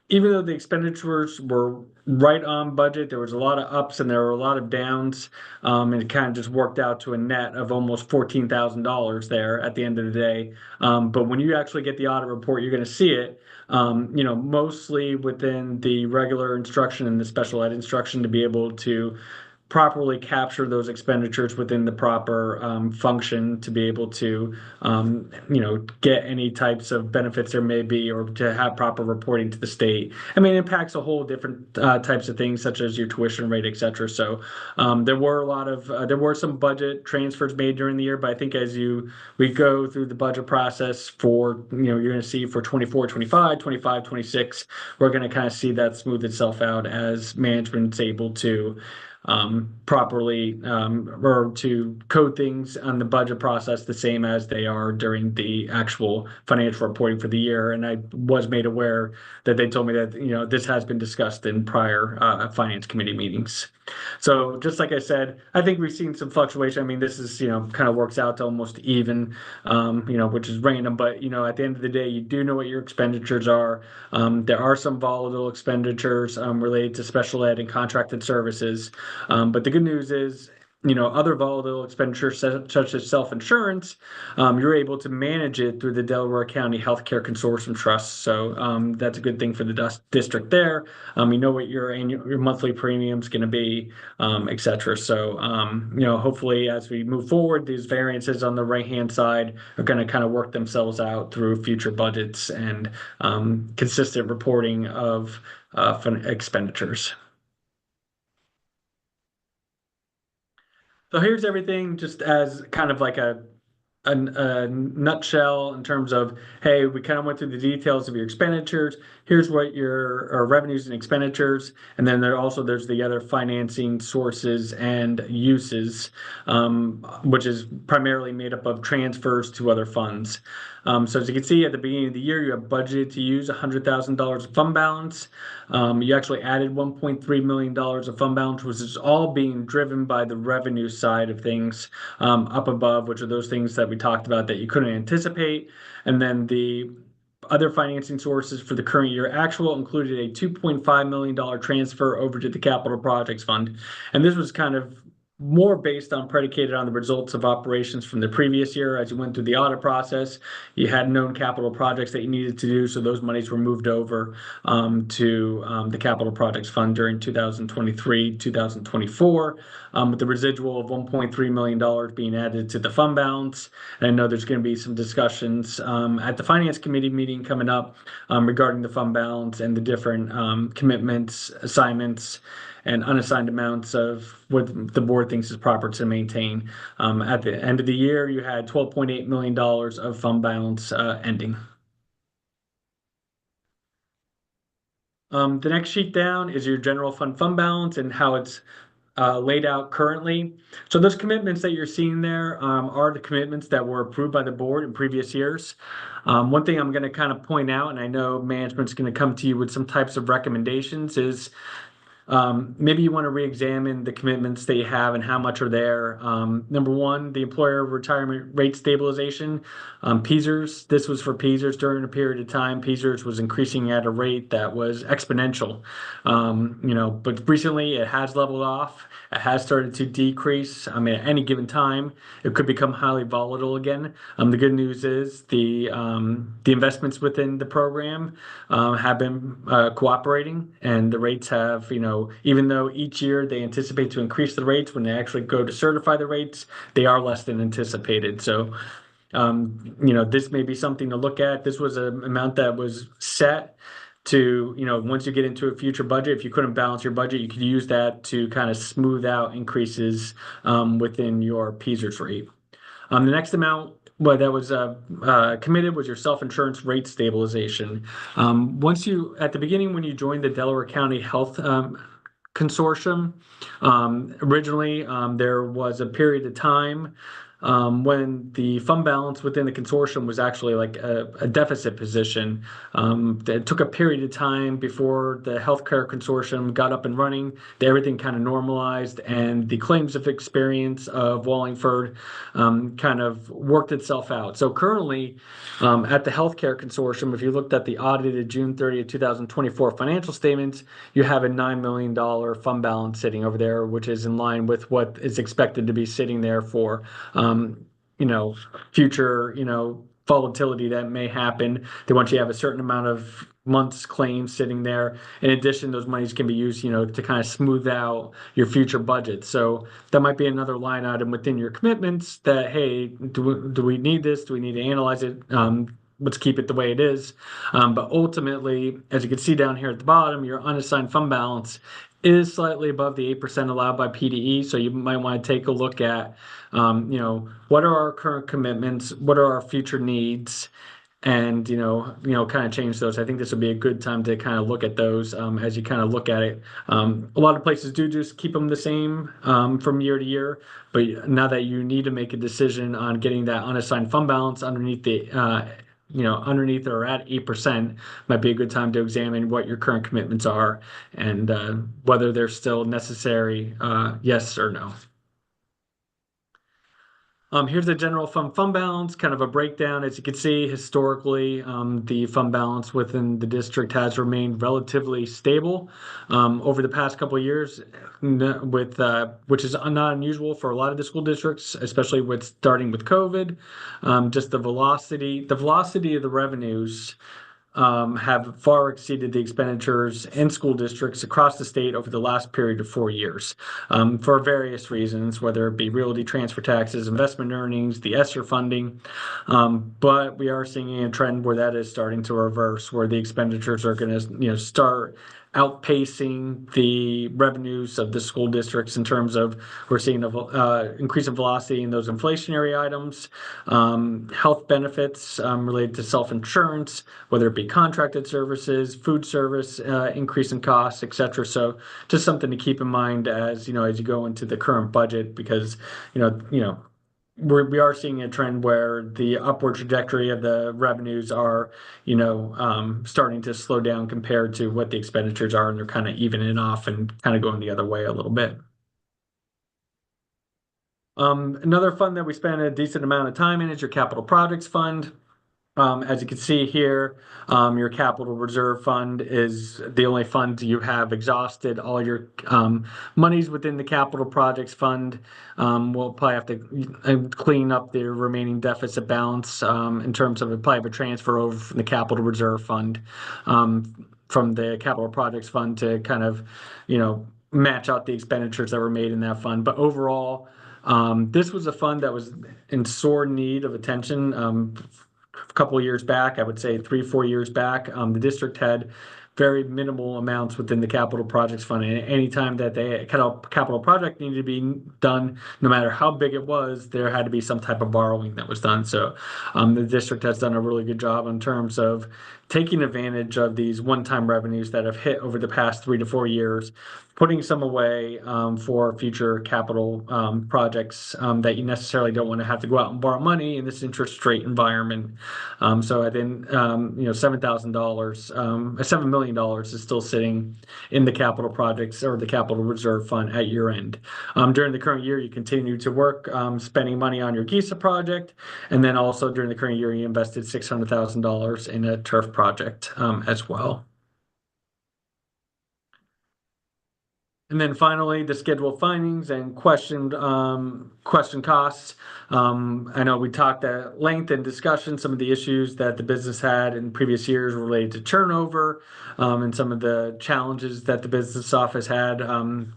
even though the expenditures were right on budget, there was a lot of ups and there were a lot of downs, and it kind of just worked out to a net of almost $14,000 there at the end of the day. But when you actually get the audit report, you're going to see it, mostly within the regular instruction and the special ed instruction to be able to properly capture those expenditures within the proper function to be able to get any types of benefits there may be, or to have proper reporting to the state. I mean, it impacts a whole different types of things, such as your tuition rate, et cetera. So there were some budget transfers made during the year, but I think as we go through the budget process for, you're going to see for 24, 25, 25, 26, we're going to kind of see that smooth itself out as management's able to properly or to code things on the budget process the same as they are during the actual financial reporting for the year. And I was made aware that they told me that, this has been discussed in prior finance committee meetings. So just like I said, I think we've seen some fluctuation. I mean, this is, kind of works out to almost even, which is random. But, at the end of the day, you do know what your expenditures are. There are some volatile expenditures related to special ed and contracted services. But the good news is, other volatile expenditures such as self-insurance, you're able to manage it through the Delaware County Healthcare Consortium Trust. So that's a good thing for the district there. You know what your monthly premium is going to be, et cetera. So, hopefully as we move forward, these variances on the right-hand side are going to kind of work themselves out through future budgets and consistent reporting of expenditures. So here's everything just as kind of like a nutshell in terms of, hey, we kind of went through the details of your expenditures. Here's what your revenues and expenditures, and then there's the other financing sources and uses, which is primarily made up of transfers to other funds. So as you can see, at the beginning of the year, you have budgeted to use $100,000 of fund balance. You actually added $1.3 million of fund balance, which is all being driven by the revenue side of things up above, which are those things that we talked about that you couldn't anticipate. And then the other financing sources for the current year actual included a $2.5 million transfer over to the Capital Projects Fund. And this was kind of more based on predicated on the results of operations from the previous year. As you went through the audit process, you had known capital projects that you needed to do, so those monies were moved over to the Capital Projects Fund during 2023, 2024, with the residual of $1.3 million being added to the fund balance. And I know there's going to be some discussions at the Finance Committee meeting coming up regarding the fund balance and the different commitments, assignments, and unassigned amounts of what the board thinks is proper to maintain. At the end of the year, you had $12.8 million of fund balance ending. The next sheet down is your general fund balance and how it's laid out currently. So those commitments that you're seeing there are the commitments that were approved by the board in previous years. One thing I'm going to kind of point out, and I know management's going to come to you with some types of recommendations, is maybe you want to re-examine the commitments that you have and how much are there. Number one, the employer retirement rate stabilization. PSERS, this was for PSERS during a period of time. PSERS was increasing at a rate that was exponential. But recently it has leveled off. It has started to decrease. I mean, at any given time, it could become highly volatile again. The good news is the investments within the program have been cooperating, and the rates have, even though each year they anticipate to increase the rates, when they actually go to certify the rates, they are less than anticipated. So, this may be something to look at. This was an amount that was set to, once you get into a future budget, if you couldn't balance your budget, you could use that to kind of smooth out increases within your PSERS rate. The next amount that was committed was your self-insurance rate stabilization. At the beginning, when you joined the Delaware County Health Consortium, originally there was a period of time when the fund balance within the consortium was actually like a deficit position. It took a period of time before the healthcare consortium got up and running. Everything kind of normalized, and the claims of experience of Wallingford kind of worked itself out. So currently, at the healthcare consortium, if you looked at the audited June 30th, 2024 financial statements, you have a $9 million fund balance sitting over there, which is in line with what is expected to be sitting there for future, volatility that may happen. They want you to have a certain amount of month's claims sitting there. In addition, those monies can be used, to kind of smooth out your future budget. So that might be another line item within your commitments that, hey, do we need this? Do we need to analyze it? Let's keep it the way it is. But ultimately, as you can see down here at the bottom, your unassigned fund balance is slightly above the 8% allowed by PDE. So you might want to take a look at, what are our current commitments? What are our future needs? And, kind of change those. I think this would be a good time to kind of look at those as you kind of look at it. A lot of places do just keep them the same from year to year. But now that you need to make a decision on getting that unassigned fund balance underneath underneath or at 8%, might be a good time to examine what your current commitments are and whether they're still necessary, yes or no. Here's the general fund balance, kind of a breakdown. As you can see, historically, the fund balance within the district has remained relatively stable over the past couple of years, which is not unusual for a lot of the school districts, especially starting with COVID. Just the velocity of the revenues have far exceeded the expenditures in school districts across the state over the last period of 4 years for various reasons, whether it be realty transfer taxes, investment earnings, the ESSER funding. But we are seeing a trend where that is starting to reverse, where the expenditures are going to start outpacing the revenues of the school districts in terms of we're seeing an increase in velocity in those inflationary items, health benefits related to self-insurance, whether it be contracted services, food service, increase in costs, et cetera. So just something to keep in mind as you go into the current budget, because we are seeing a trend where the upward trajectory of the revenues are, starting to slow down compared to what the expenditures are, and they're kind of evening off and kind of going the other way a little bit. Another fund that we spend a decent amount of time in is your capital projects fund. As you can see here, your capital reserve fund is the only fund you have exhausted all your monies within the capital projects fund. We'll probably have to clean up the remaining deficit balance in terms of probably have a transfer over from the capital reserve fund from the capital projects fund to kind of, match out the expenditures that were made in that fund. But overall, this was a fund that was in sore need of attention. A couple of years back, I would say 3-4 years back, the district had very minimal amounts within the capital projects fund. And anytime that they capital project needed to be done, no matter how big it was, there had to be some type of borrowing that was done. So the district has done a really good job in terms of taking advantage of these one-time revenues that have hit over the past 3 to 4 years, putting some away for future capital projects that you necessarily don't want to have to go out and borrow money in this interest rate environment. So I think $7 million is still sitting in the capital projects or the capital reserve fund at year end. During the current year, you continue to work spending money on your GISA project, and then also during the current year, you invested $600,000 in a turf project as well. And then finally, the scheduled findings and question costs. I know we talked at length and discussion some of the issues that the business had in previous years related to turnover and some of the challenges that the business office had.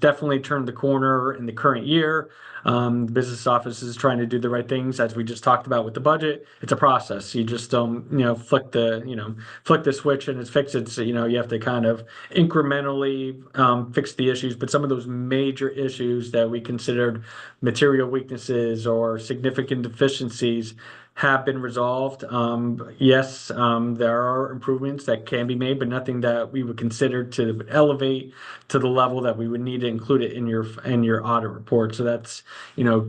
Definitely turned the corner in the current year. The business office is trying to do the right things, as we just talked about with the budget. It's a process. You just don't, flick the switch and it's fixed. It's, you have to kind of incrementally fix the issues. But some of those major issues that we considered material weaknesses or significant deficiencies have been resolved. Yes, there are improvements that can be made, but nothing that we would consider to elevate to the level that we would need to include it in your audit report. So that's,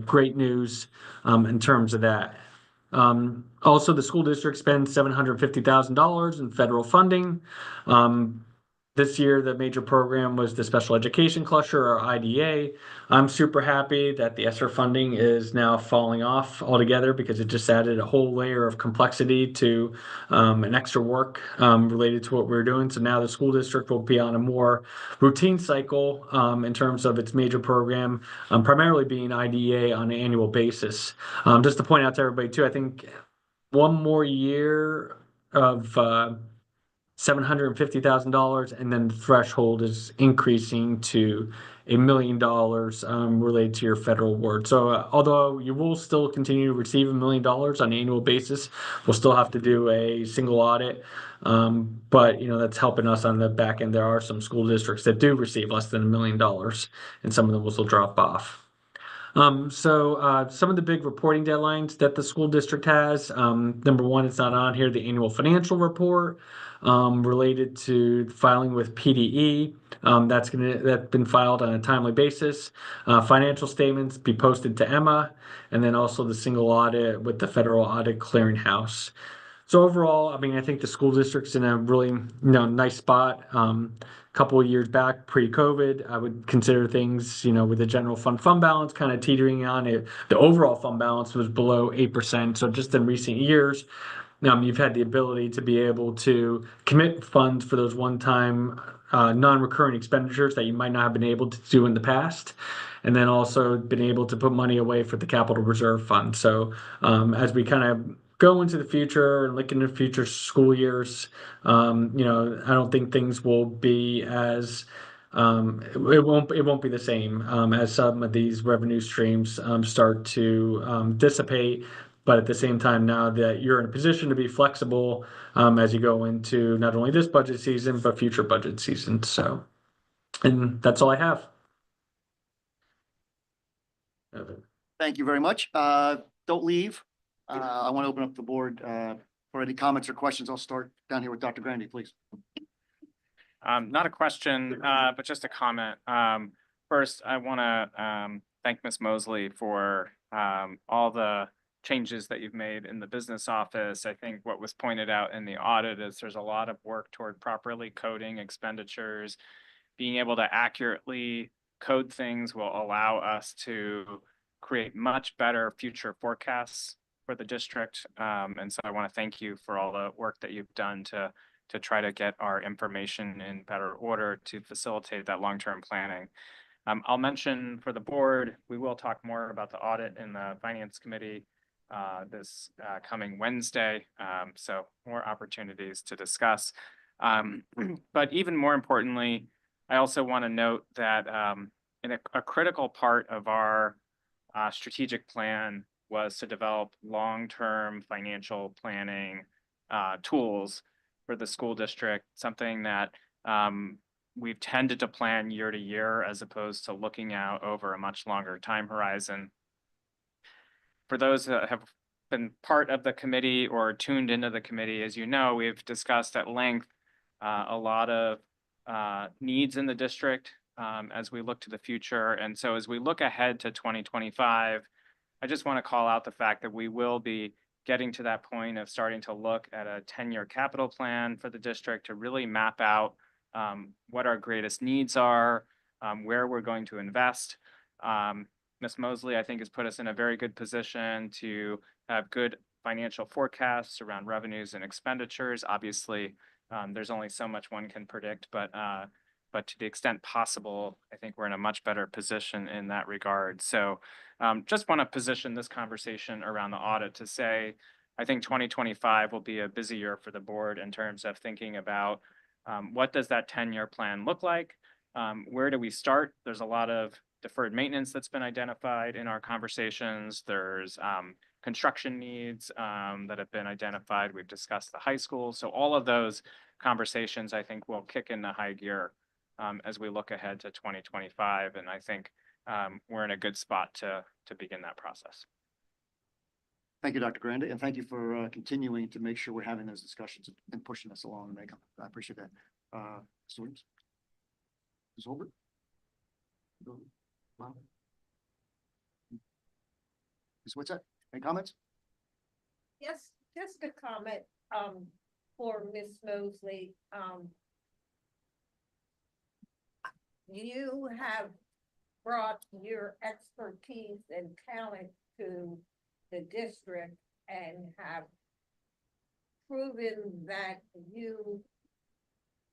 great news in terms of that. Also, the school district spends $750,000 in federal funding. This year, the major program was the Special Education Cluster, or IDA. I'm super happy that the ESSER funding is now falling off altogether, because it just added a whole layer of complexity to an extra work related to what we're doing. So now the school district will be on a more routine cycle in terms of its major program, primarily being IDA on an annual basis. Just to point out to everybody too, I think one more year of $750,000, and then the threshold is increasing to $1 million related to your federal award. So although you will still continue to receive $1 million on an annual basis, we'll still have to do a single audit. But that's helping us on the back end. There are some school districts that do receive less than $1 million, and some of them will still drop off. So some of the big reporting deadlines that the school district has, number one, it's not on here, the annual financial report related to filing with PDE. That's been filed on a timely basis. Financial statements be posted to Emma, and then also the single audit with the Federal Audit Clearinghouse. So overall, I mean, I think the school district's in a really, nice spot. Couple of years back, pre-COVID, I would consider things, with the general fund balance kind of teetering on it. The overall fund balance was below 8%. So just in recent years, you've had the ability to be able to commit funds for those one-time non-recurring expenditures that you might not have been able to do in the past, and then also been able to put money away for the capital reserve fund. So as we kind of go into the future and look into future school years, I don't think things will be as it won't be the same as some of these revenue streams start to dissipate. But at the same time, now that you're in a position to be flexible as you go into not only this budget season, but future budget seasons. So, and that's all I have. Thank you very much. Don't leave. I want to open up the board for any comments or questions. I'll start down here with Dr. Grandy, please. Not a question, but just a comment. First, I want to thank Ms. Mosley for all the changes that you've made in the business office. I think what was pointed out in the audit is there's a lot of work toward properly coding expenditures. Being able to accurately code things will allow us to create much better future forecasts for the district. And so I want to thank you for all the work that you've done to try to get our information in better order to facilitate that long-term planning. I'll mention for the board, we will talk more about the audit in the Finance Committee this coming Wednesday. So more opportunities to discuss. But even more importantly, I also want to note that a critical part of our strategic plan was to develop long-term financial planning tools for the school district, something that we've tended to plan year to year as opposed to looking out over a much longer time horizon. For those that have been part of the committee or tuned into the committee, as you know, we've discussed at length a lot of needs in the district as we look to the future. And so as we look ahead to 2025, I just want to call out the fact that we will be getting to that point of starting to look at a 10-year capital plan for the district to really map out what our greatest needs are, where we're going to invest. Ms. Mosley, I think, has put us in a very good position to have good financial forecasts around revenues and expenditures. Obviously, there's only so much one can predict, but to the extent possible, I think we're in a much better position in that regard. So just want to position this conversation around the audit to say, I think 2025 will be a busy year for the board in terms of thinking about what does that 10-year plan look like? Where do we start? There's a lot of deferred maintenance that's been identified in our conversations. There's construction needs that have been identified. We've discussed the high school. So all of those conversations, I think, will kick into high gear as we look ahead to 2025. And I think we're in a good spot to begin that process. Thank you, Dr. Granda, and thank you for continuing to make sure we're having those discussions and pushing us along. I appreciate that. Mr. Williams? Ms. Holbert? Wow. Ms. Whitsett, any comments? Yes, just a comment for Ms. Mosley. You have brought your expertise and talent to the district and have proven that you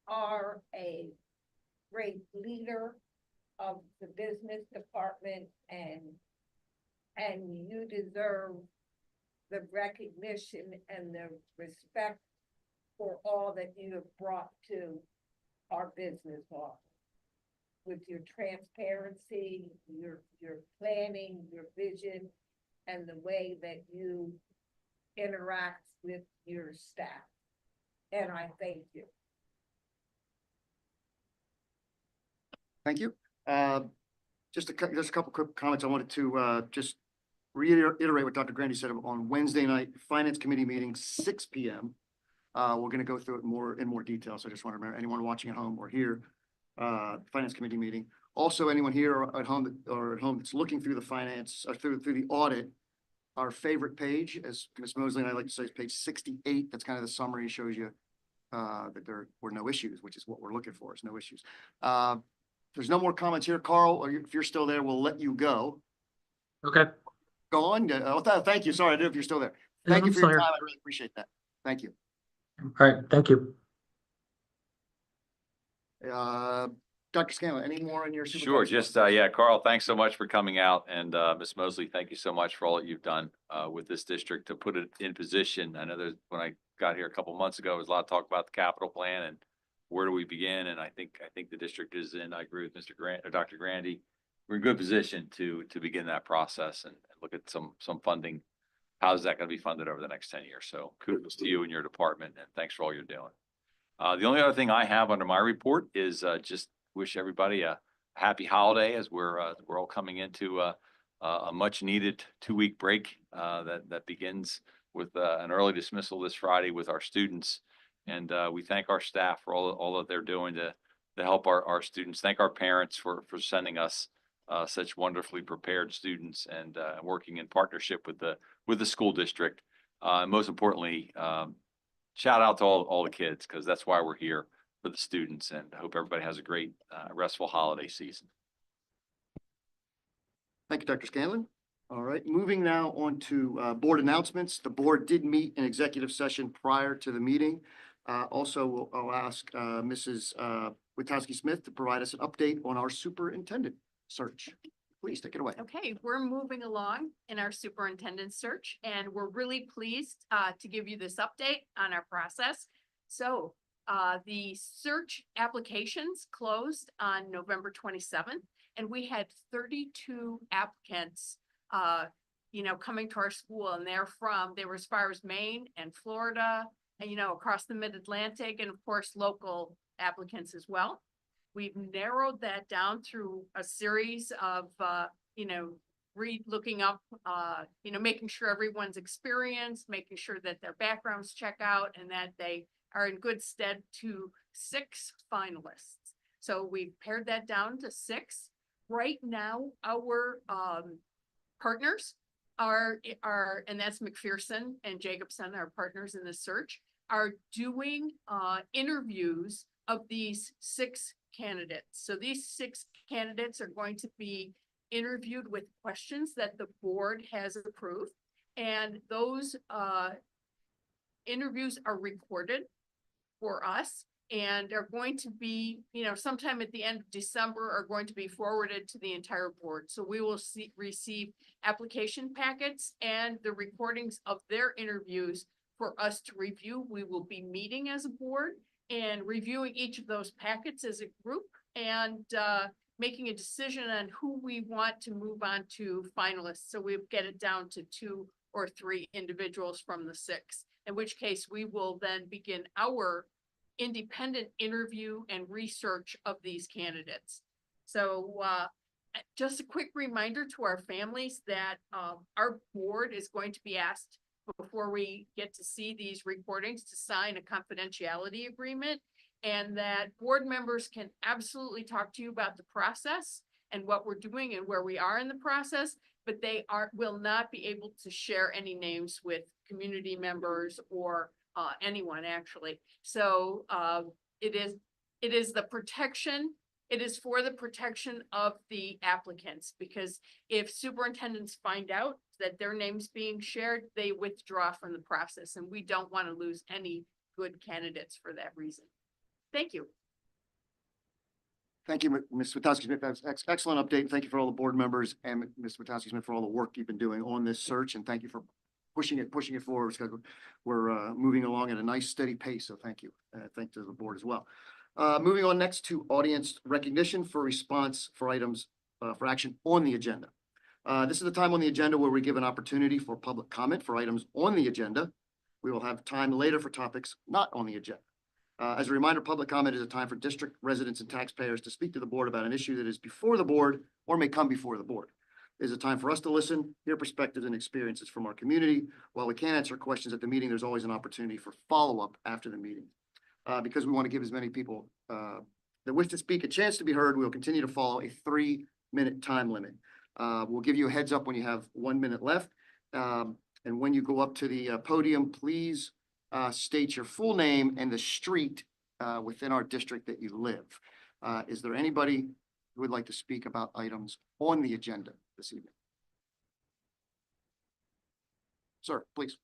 are a great leader of the business department, and you deserve the recognition and the respect for all that you have brought to our business office. With your transparency, your planning, your vision, and the way that you interact with your staff. And I thank you. Thank you. Just a couple quick comments. I wanted to just reiterate what Dr. Grandy said on Wednesday night, Finance Committee meeting, 6 p.m. We're going to go through it in more detail. So I just want to remember anyone watching at home or here, Finance Committee meeting. Also, anyone here or at home that's looking through the finance or through the audit, our favorite page, as Ms. Mosley and I like to say, is page 68. That's kind of the summary, shows you that there were no issues, which is what we're looking for, is no issues. There's no more comments here. Carl, or if you're still there, we'll let you go. Okay. Go on. Thank you. Sorry, I don't know if you're still there. Yeah, Thank you I'm for still your here. time. I really appreciate that. Thank you. All right. Thank you. Dr. Scanlon, any more on your? Sure, just, yeah, Carl, thanks so much for coming out, and Ms. Mosley, thank you so much for all that you've done with this district to put it in position. I know there's, when I got here a couple months ago, there was a lot of talk about the capital plan and where do we begin, and I think the district is in, I agree with Mr. Grant, or Dr. Grandy, we're in good position to begin that process and look at some funding. How's that going to be funded over the next 10 years? So kudos to you and your department, and thanks for all you're doing. The only other thing I have under my report is just wish everybody a happy holiday as we're all coming into a much needed 2-week break that begins with an early dismissal this Friday with our students. And we thank our staff for all that they're doing to help our students. Thank our parents for sending us such wonderfully prepared students and working in partnership with the school district. Most importantly, shout out to all the kids, because that's why we're here, for the students, and I hope everybody has a great restful holiday season. Thank you, Dr. Scanlon. All right, moving now on to board announcements. The board did meet in executive session prior to the meeting. Also, I'll ask Mrs. Witkowski-Smith to provide us an update on our superintendent search. Please take it away. Okay, we're moving along in our superintendent search, and we're really pleased to give you this update on our process. So the search applications closed on November 27th, and we had 32 applicants, coming to our school, and they were as far as Maine and Florida, and, across the Mid-Atlantic, and of course, local applicants as well. We've narrowed that down through a series of, looking up, making sure everyone's experienced, making sure that their backgrounds check out, and that they are in good stead to 6 finalists. So we've pared that down to 6. Right now, our partners are, and that's McPherson and Jacobson, our partners in the search, are doing interviews of these 6 candidates. So these 6 candidates are going to be interviewed with questions that the board has approved. And those interviews are recorded for us and are going to be, sometime at the end of December, are going to be forwarded to the entire board. So we will receive application packets and the recordings of their interviews for us to review. We will be meeting as a board and reviewing each of those packets as a group and making a decision on who we want to move on to finalists. So we get it down to 2 or 3 individuals from the 6, in which case we will then begin our independent interview and research of these candidates. So just a quick reminder to our families that our board is going to be asked, before we get to see these recordings, to sign a confidentiality agreement, and that board members can absolutely talk to you about the process and what we're doing and where we are in the process, but they will not be able to share any names with community members or anyone, actually. So it is the protection. It is for the protection of the applicants, because if superintendents find out that their name's being shared, they withdraw from the process, and we don't want to lose any good candidates for that reason. Thank you. Thank you, Ms. Witkowski-Smith. That's excellent update. Thank you for all the board members and Ms. Witkowski-Smith for all the work you've been doing on this search. And thank you for pushing it forward because we're moving along at a nice steady pace. So thank you. Thank to the board as well. Moving on next to audience recognition for response for items for action on the agenda. This is the time on the agenda where we give an opportunity for public comment for items on the agenda. We will have time later for topics not on the agenda. As a reminder, public comment is a time for district residents and taxpayers to speak to the board about an issue that is before the board or may come before the board. It is a time for us to listen, hear perspectives and experiences from our community. While we can't answer questions at the meeting, there's always an opportunity for follow-up after the meeting. Because we want to give as many people that wish to speak a chance to be heard, we'll continue to follow a 3-minute time limit. We'll give you a heads up when you have 1 minute left. And when you go up to the podium, please state your full name and the street within our district that you live. Is there anybody who would like to speak about items on the agenda this evening? Sir, please.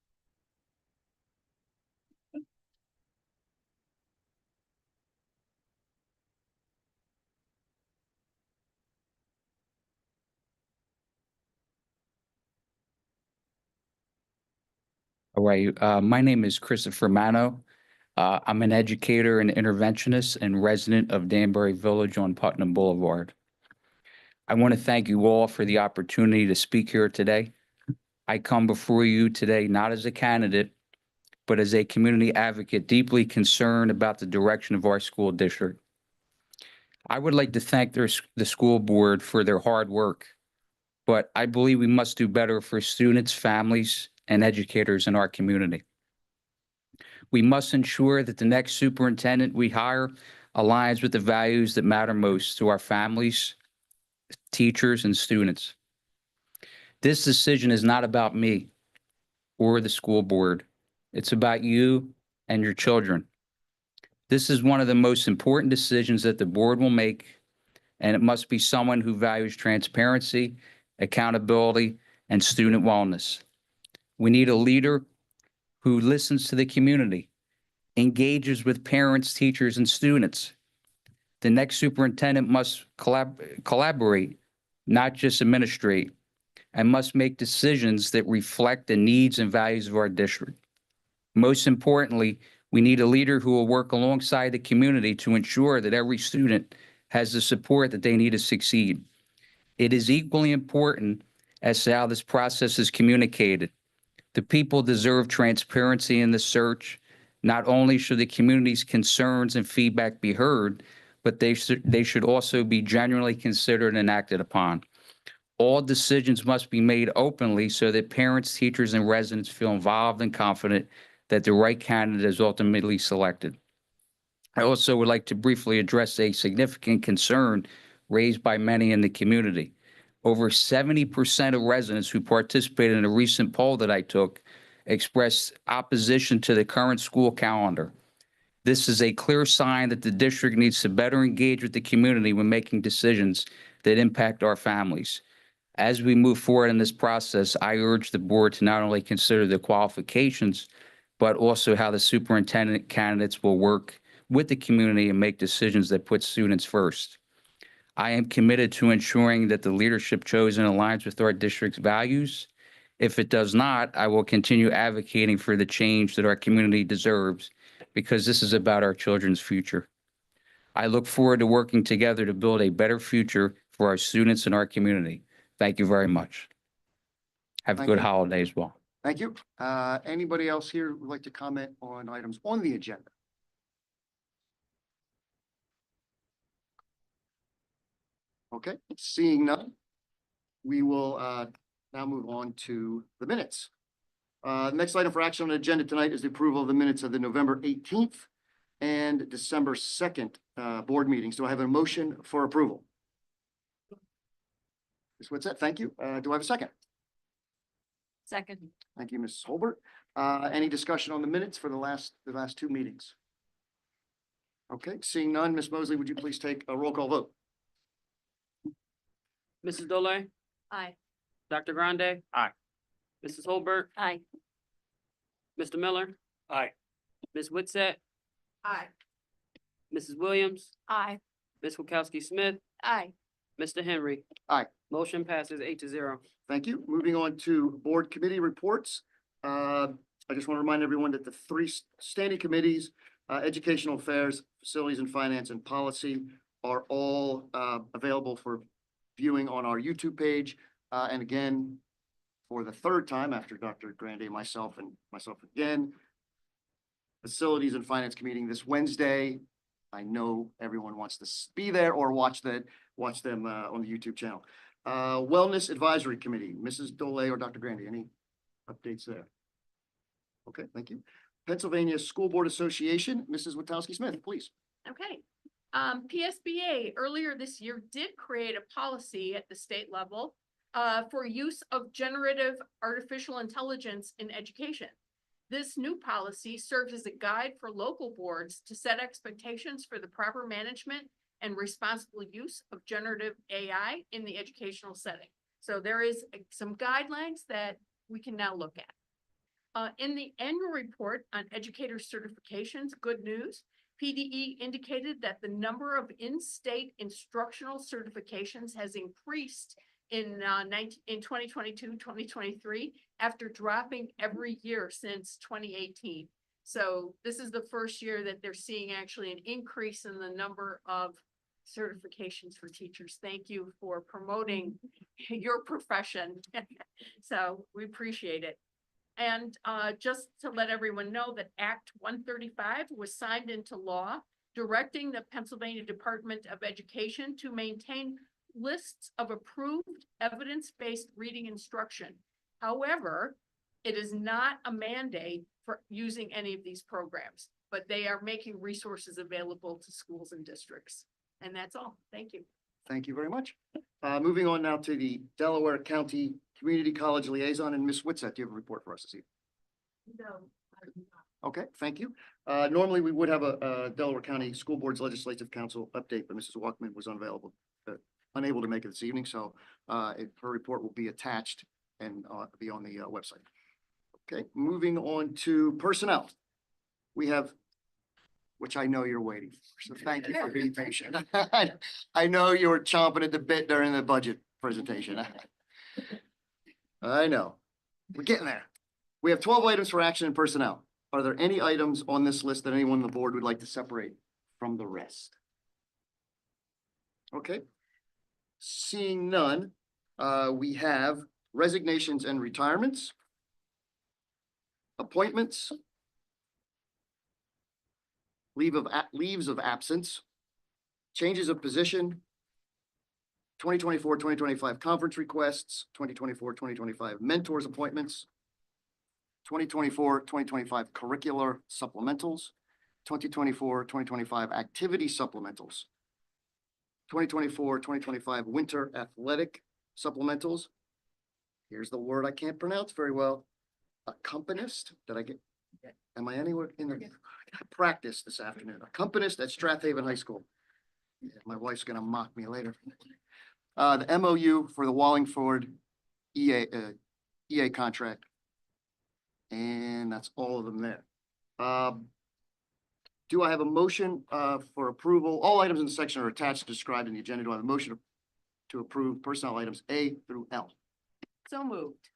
All right, my name is Christopher Mano. I'm an educator and interventionist and resident of Danbury Village on Putnam Boulevard. I want to thank you all for the opportunity to speak here today. I come before you today not as a candidate, but as a community advocate deeply concerned about the direction of our school district. I would like to thank the school board for their hard work, but I believe we must do better for students, families, and educators in our community. We must ensure that the next superintendent we hire aligns with the values that matter most to our families, teachers, and students. This decision is not about me or the school board. It's about you and your children. This is one of the most important decisions that the board will make, and it must be someone who values transparency, accountability, and student wellness. We need a leader who listens to the community, engages with parents, teachers, and students. The next superintendent must collaborate, not just administrate, and must make decisions that reflect the needs and values of our district. Most importantly, we need a leader who will work alongside the community to ensure that every student has the support that they need to succeed. It is equally important as to how this process is communicated. The people deserve transparency in the search. Not only should the community's concerns and feedback be heard, but they should also be genuinely considered and acted upon. All decisions must be made openly so that parents, teachers, and residents feel involved and confident that the right candidate is ultimately selected. I also would like to briefly address a significant concern raised by many in the community. Over 70% of residents who participated in a recent poll that I took expressed opposition to the current school calendar. This is a clear sign that the district needs to better engage with the community when making decisions that impact our families. As we move forward in this process, I urge the board to not only consider the qualifications, but also how the superintendent candidates will work with the community and make decisions that put students first. I am committed to ensuring that the leadership chosen aligns with our district's values. If it does not, I will continue advocating for the change that our community deserves, because this is about our children's future. I look forward to working together to build a better future for our students and our community. Thank you very much. Have a good holiday as well. Thank you. Anybody else here who would like to comment on items on the agenda? Okay, seeing none, we will now move on to the minutes. Next item for action on the agenda tonight is the approval of the minutes of the November 18th and December 2nd board meetings. Do I have a motion for approval? Ms. Witset, thank you. Do I have a second? Second. Thank you, Mrs. Holbert. Any discussion on the minutes for the last 2 meetings? Okay, seeing none, Ms. Mosley, would you please take a roll call vote? Mrs. Dole, Aye. Dr. Grande, Aye. Mrs. Holbert, Aye. Mr. Miller, Aye. Ms. Witset, Aye. Mrs. Williams, Aye. Ms. Wachowski Smith, Aye. Mr. Henry. Aye. Motion passes 8-0. Thank you. Moving on to board committee reports. I just want to remind everyone that the three standing committees, Educational Affairs, Facilities and Finance, and Policy are all available for viewing on our YouTube page. And again, for the third time after Dr. Grande, myself again, Facilities and Finance meeting this Wednesday. I know everyone wants to be there or watch them on the YouTube channel. Wellness Advisory Committee, Mrs. Dole or Dr. Grande, any updates there? Okay, thank you. Pennsylvania School Board Association, Mrs. Witowski-Smith, please. Okay. PSBA earlier this year did create a policy at the state level for use of generative artificial intelligence in education. This new policy serves as a guide for local boards to set expectations for the proper management and responsible use of generative AI in the educational setting. So there is some guidelines that we can now look at. In the annual report on educator certifications, good news, PDE indicated that the number of in-state instructional certifications has increased in 2022, 2023, after dropping every year since 2018. So this is the first year that they're seeing actually an increase in the number of certifications for teachers. Thank you for promoting your profession. So we appreciate it. And just to let everyone know that Act 135 was signed into law, directing the Pennsylvania Department of Education to maintain lists of approved evidence-based reading instruction. However, it is not a mandate for using any of these programs, but they are making resources available to schools and districts. And that's all. Thank you. Thank you very much. Moving on now to the Delaware County Community College Liaison, and Ms. Witset, do you have a report for us this evening? No. Okay, thank you. Normally we would have a Delaware County School Board's Legislative Council update, but Mrs. Walkman was unable to make it this evening, so her report will be attached and be on the website. Okay, moving on to personnel. We have, which I know you're waiting for, so thank you for being patient. I know you were chomping at the bit during the budget presentation. I know, we're getting there. We have 12 items for action in personnel. Are there any items on this list that anyone on the board would like to separate from the rest? Okay. Seeing none, we have resignations and retirements, appointments, leaves of absence, changes of position, 2024-2025 conference requests, 2024-2025 mentors appointments, 2024-2025 curricular supplementals, 2024-2025 activity supplementals, 2024-2025 winter athletic supplementals. Here's the word I can't pronounce very well. Accompanist. Did I get? Am I anywhere in the practice this afternoon? Accompanist at Strathaven High School. Yeah, my wife's gonna mock me later. The MOU for the Wallingford EA contract. And that's all of them there. Do I have a motion for approval? All items in the section are attached, described in the agenda. Do I have a motion to approve personnel items A through L? So moved.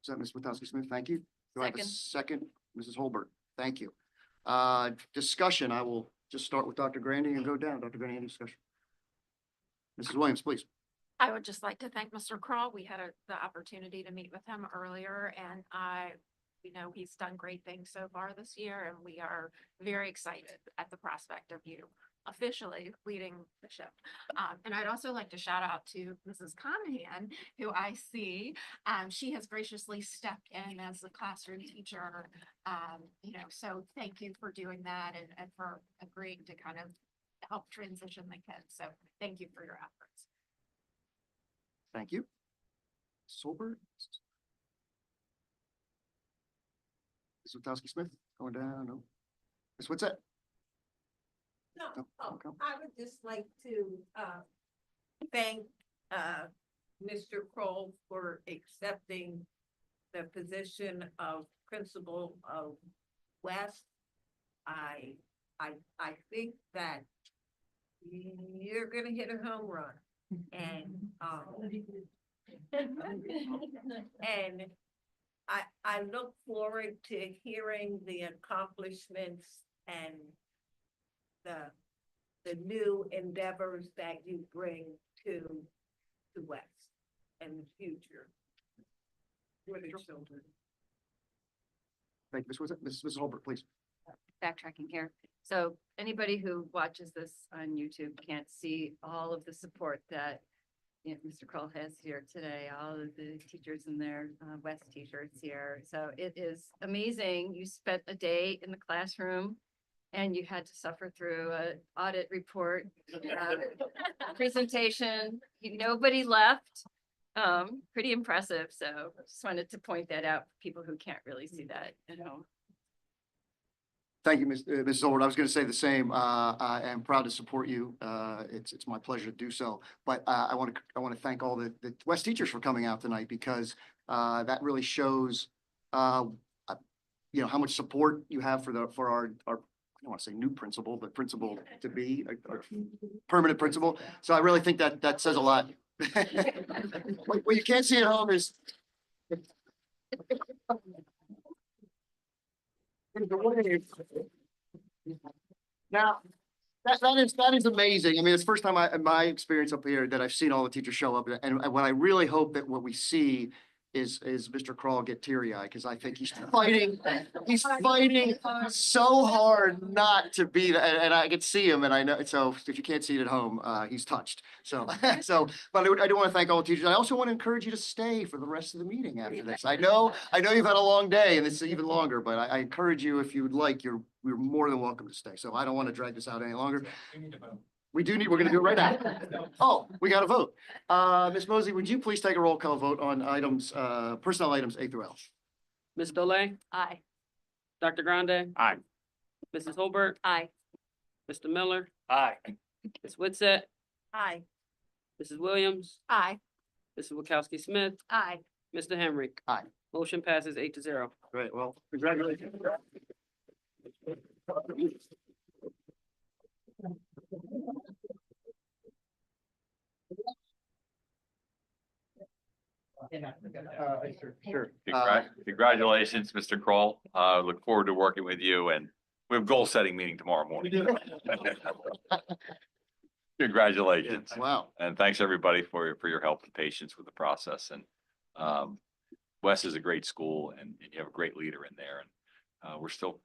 Is that Ms. Witowski-Smith? Thank you. Do I have a second? Mrs. Holbert, thank you. Discussion, I will just start with Dr. Grande and go down. Dr. Grande, any discussion? Mrs. Williams, please. I would just like to thank Mr. Crawl. We had the opportunity to meet with him earlier, and he's done great things so far this year, and we are very excited at the prospect of you officially leading the ship. And I'd also like to shout out to Mrs. Conahan, who I see, she has graciously stepped in as a classroom teacher. So thank you for doing that and for agreeing to kind of help transition the kids. So thank you for your efforts. Thank you. Solberg. Ms. Witowski-Smith, going down, no. Ms. What's that? No, okay. I would just like to thank Mr. Kroll for accepting the position of principal of West. I think that you're gonna hit a home run, and I look forward to hearing the accomplishments and the new endeavors that you bring to West and the future for the children. Thank you, Mrs. Holbert, please. Backtracking here. So anybody who watches this on YouTube can't see all of the support that Mr. Kroll has here today, all of the teachers in their West t-shirts here. So it is amazing. You spent a day in the classroom and you had to suffer through an audit report, presentation. Nobody left. Pretty impressive. So just wanted to point that out for people who can't really see that at home. Thank you, Mrs. Holbert. I was going to say the same. I am proud to support you. It's my pleasure to do so. But I want to thank all the West teachers for coming out tonight, because that really shows how much support you have for our I don't want to say new principal, but principal to be our permanent principal. So I really think that says a lot. What you can't see at home is now, that is amazing. I mean, it's the first time in my experience up here that I've seen all the teachers show up. And what I really hope that what we see is Mr. Kroll get teary-eyed, because I think he's fighting so hard not to be that. And I can see him, and I know, so if you can't see it at home, he's touched. So, but I do want to thank all the teachers. I also want to encourage you to stay for the rest of the meeting after this. I know you've had a long day, and it's even longer, but I encourage you, if you would like, you're more than welcome to stay. So I don't want to drag this out any longer. We're going to do it right now. Oh, we got to vote. Ms. Mosley, would you please take a roll call vote on items, personnel items A through L? Ms. Dolay, Aye. Dr. Grande, Aye. Mrs. Holbert, Aye. Mr. Miller, Aye. Ms. Witsett, Aye. Mrs. Williams, Aye. Mrs. Wachowski Smith, Aye. Mr. Henry. Aye. Motion passes 8-0. Great. Well, congratulations. Sure. Congratulations, Mr. Kroll. Look forward to working with you, and we have a goal-setting meeting tomorrow morning. Congratulations. Wow. And thanks, everybody, for your help and patience with the process. And Wes is a great school, and you have a great leader in there. And we're still,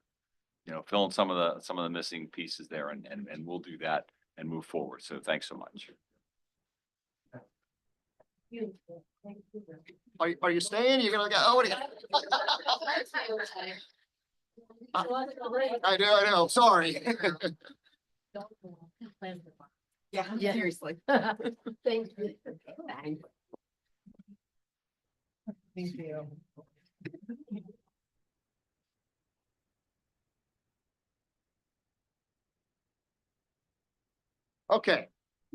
filling some of the missing pieces there, and we'll do that and move forward. So thanks so much. Are you staying? You're gonna go? Oh, what are you? I know. Sorry. Yeah, seriously. Thank you. Thank you. Okay,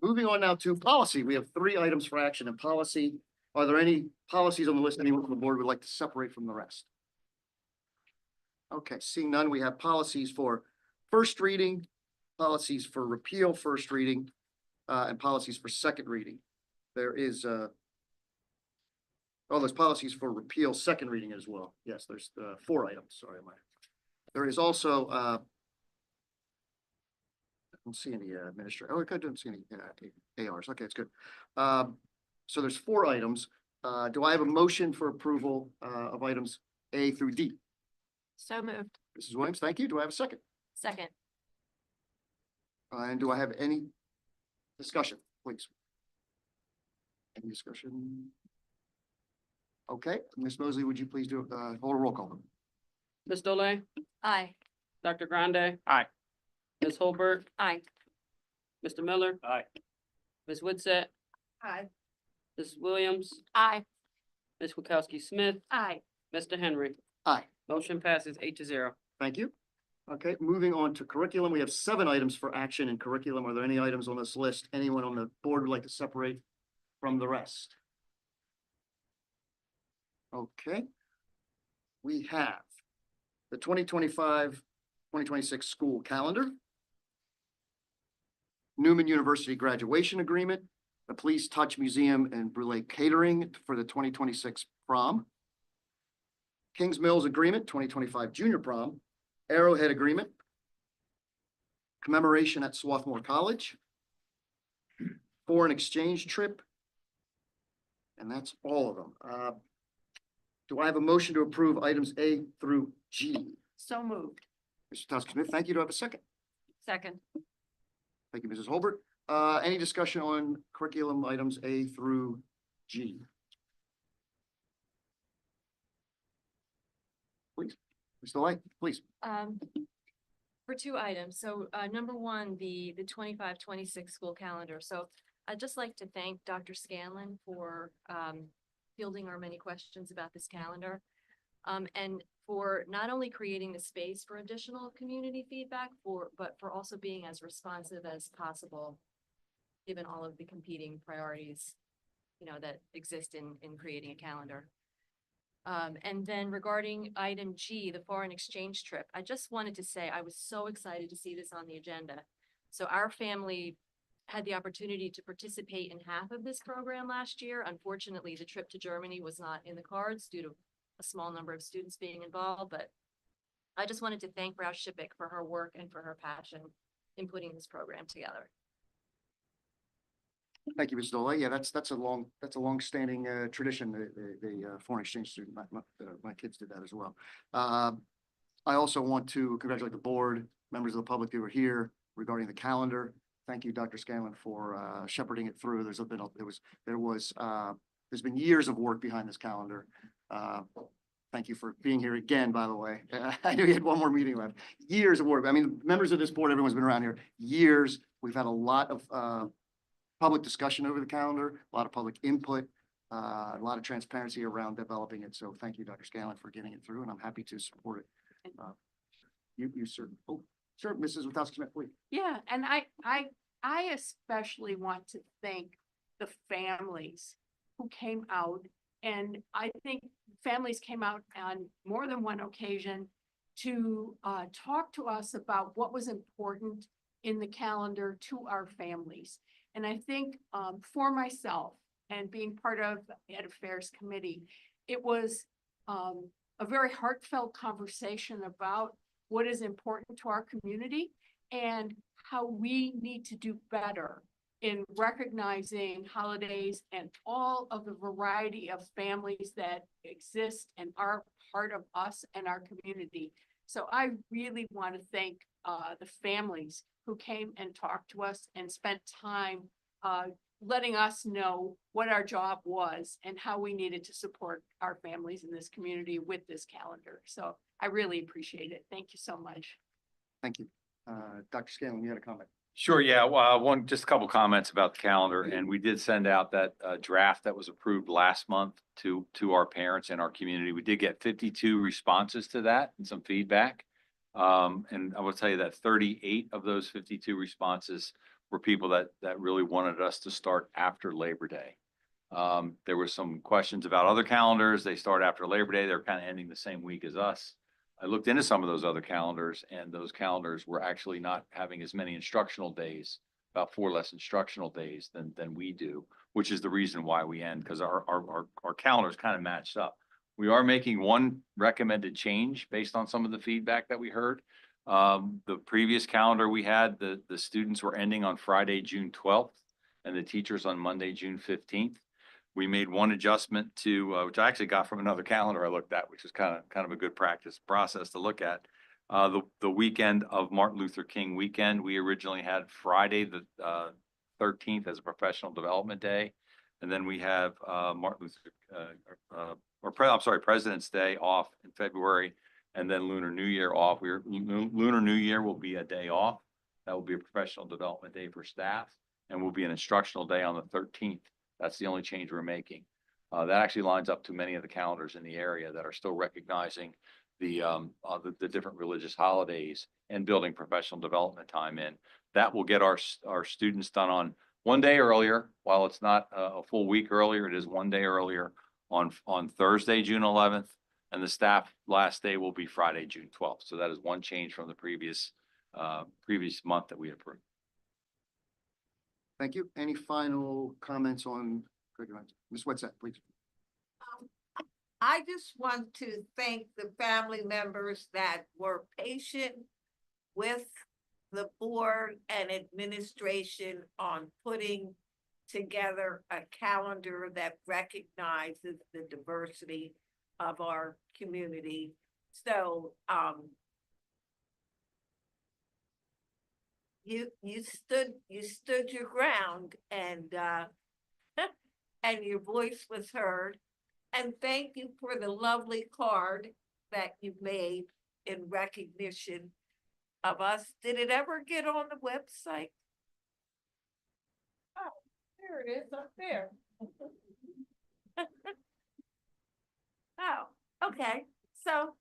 moving on now to policy. We have 3 items for action in policy. Are there any policies on the list anyone on the board would like to separate from the rest? Okay, seeing none, we have policies for first reading, policies for repeal first reading, and policies for second reading. There is there's policies for repeal second reading as well. Yes, there's 4 items. Sorry, there is also I don't see any administrator. Oh, I don't see any ARs. Okay, it's good. So there's 4 items. Do I have a motion for approval of items A through D? So moved. Mrs. Williams, thank you. Do I have a second? Second. And do I have any discussion, please? Any discussion? Okay, Ms. Mosley, would you please hold a roll call? Ms. Dolay, Aye. Dr. Grande, Aye. Ms. Holbert, Aye. Mr. Miller, Aye. Ms. Witsett, Aye. Mrs. Williams, Aye. Ms. Wachowski Smith, Aye. Mr. Henry. Aye. Motion passes 8-0. Thank you. Okay, moving on to curriculum. We have 7 items for action in curriculum. Are there any items on this list anyone on the board would like to separate from the rest? Okay. We have the 2025-2026 school calendar, Newman University graduation agreement, the Please Touch Museum and Brule catering for the 2026 prom, Kings Mills Agreement, 2025 Junior Prom, Arrowhead Agreement, commemoration at Swarthmore College, foreign exchange trip, and that's all of them. Do I have a motion to approve items A through G? So moved. Mr. Smith, thank you. Do I have a second? Second. Thank you, Mrs. Holbert. Any discussion on curriculum items A through G? Please, Mr. Light, please. For two items. So, number one, the 25-26 school calendar. So I'd just like to thank Dr. Scanlon for, fielding our many questions about this calendar. And for not only creating the space for additional community feedback but for also being as responsive as possible, given all of the competing priorities, that exist in creating a calendar. And then regarding item G, the foreign exchange trip, I just wanted to say I was so excited to see this on the agenda. So our family had the opportunity to participate in half of this program last year. Unfortunately, the trip to Germany was not in the cards due to a small number of students being involved, but I just wanted to thank Rouse Shippick for her work and for her passion in putting this program together. Thank you, Mr. Dolay. Yeah, that's a long-standing tradition. The foreign exchange student, my kids did that as well. I also want to congratulate the board, members of the public who were here regarding the calendar. Thank you, Dr. Scanlon, for shepherding it through. There's been years of work behind this calendar. Thank you for being here again, by the way. I knew you had one more meeting left. Years of work. I mean, members of this board, everyone's been around here years. We've had a lot of public discussion over the calendar, a lot of public input, a lot of transparency around developing it. So thank you, Dr. Scanlon, for getting it through, and I'm happy to support it. You sir. Oh, sure, Mrs. Witowski-Smith, please. Yeah, and I especially want to thank the families who came out, and I think families came out on more than one occasion to talk to us about what was important in the calendar to our families. And I think for myself and being part of the Ed Affairs Committee, it was a very heartfelt conversation about what is important to our community and how we need to do better in recognizing holidays and all of the variety of families that exist and are part of us and our community. So I really want to thank the families who came and talked to us and spent time letting us know what our job was and how we needed to support our families in this community with this calendar. So I really appreciate it. Thank you so much. Thank you. Dr. Scanlon, you had a comment. Sure, yeah. Just a couple comments about the calendar, and we did send out that draft that was approved last month to our parents and our community. We did get 52 responses to that and some feedback. And I will tell you that 38 of those 52 responses were people that really wanted us to start after Labor Day. There were some questions about other calendars. They start after Labor Day. They're kind of ending the same week as us. I looked into some of those other calendars, and those calendars were actually not having as many instructional days, about 4 less instructional days than we do, which is the reason why we end, because our calendars kind of matched up. We are making one recommended change based on some of the feedback that we heard. The previous calendar we had, the students were ending on Friday, June 12th, and the teachers on Monday, June 15th. We made one adjustment to, which I actually got from another calendar I looked at, which is kind of a good process to look at. The weekend of Martin Luther King weekend, we originally had Friday the 13th as a professional development day. And then we have President's Day off in February, and then Lunar New Year off. Lunar New Year will be a day off. That will be a professional development day for staff, and will be an instructional day on the 13th. That's the only change we're making. That actually lines up to many of the calendars in the area that are still recognizing the different religious holidays and building professional development time in. That will get our students done on one day earlier. While it's not a full week earlier, it is one day earlier on Thursday, June 11th, and the staff last day will be Friday, June 12th. So that is one change from the previous month that we approved. Thank you. Any final comments on curriculum? Ms. Wetzel, please. I just want to thank the family members that were patient with the board and administration on putting together a calendar that recognizes the diversity of our community. So, you stood your ground and, and your voice was heard. And thank you for the lovely card that you made in recognition of us. Did it ever get on the website? Oh, there it is up there. Oh, okay. So,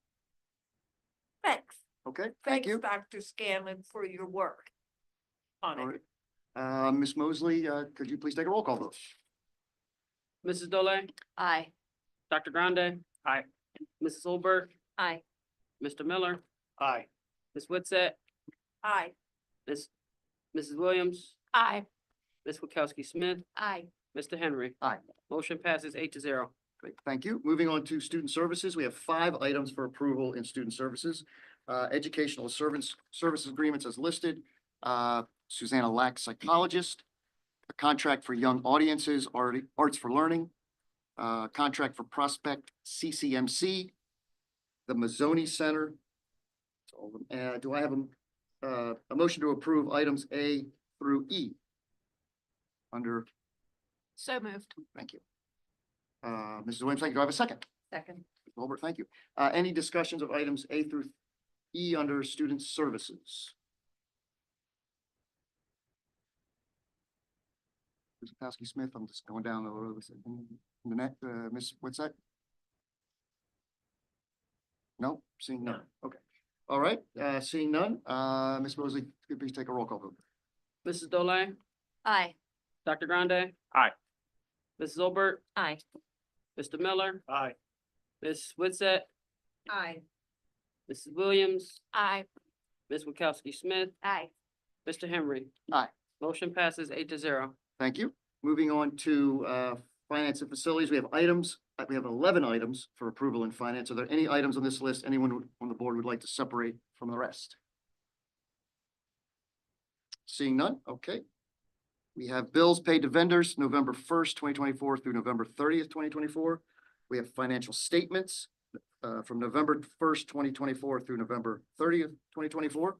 thanks. Okay, thank you. Thanks, Dr. Scanlon, for your work on All it. right. Ms. Mosley, could you please take a roll call vote? Mrs. Dole, Aye. Dr. Grande, Aye. Mrs. Olbert, Aye. Mr. Miller, Aye. Ms. Witsett, Aye. Mrs. Williams, Aye. Ms. Wachowski Smith, Aye. Mr. Henry. Aye. Motion passes 8-0. Great, thank you. Moving on to student services, we have 5 items for approval in student services. Educational services agreements as listed. Susanna Lack, psychologist. A contract for young audiences, Arts for Learning. Contract for Prospect CCMC. The Mazzoni Center. Do I have a motion to approve items A through E? Under, So moved. thank you. Mrs. Williams, thank you. Do I have a second? Second. Mr. Holbert, thank you. Any discussions of items A through E under student services? Ms. Wachowski Smith, I'm just going down the road. In the next, Ms. what's that? No, seeing none. Okay. All right, seeing none, Ms. Mosley, could you please take a roll call vote? Mrs. Dole, Aye. Dr. Grande. Aye. Mrs. Olbert, Aye. Mr. Miller, Aye. Ms. Witsett, Aye. Mrs. Williams, Aye. Ms. Wachowski Smith, Aye. Mr. Henry. Aye. Motion passes 8-0. Thank you. Moving on to finance and facilities, we have items, we have 11 items for approval in finance. Are there any items on this list anyone on the board would like to separate from the rest? Seeing none, okay. We have bills paid to vendors November 1st, 2024 through November 30th, 2024. We have financial statements from November 1st, 2024 through November 30th, 2024.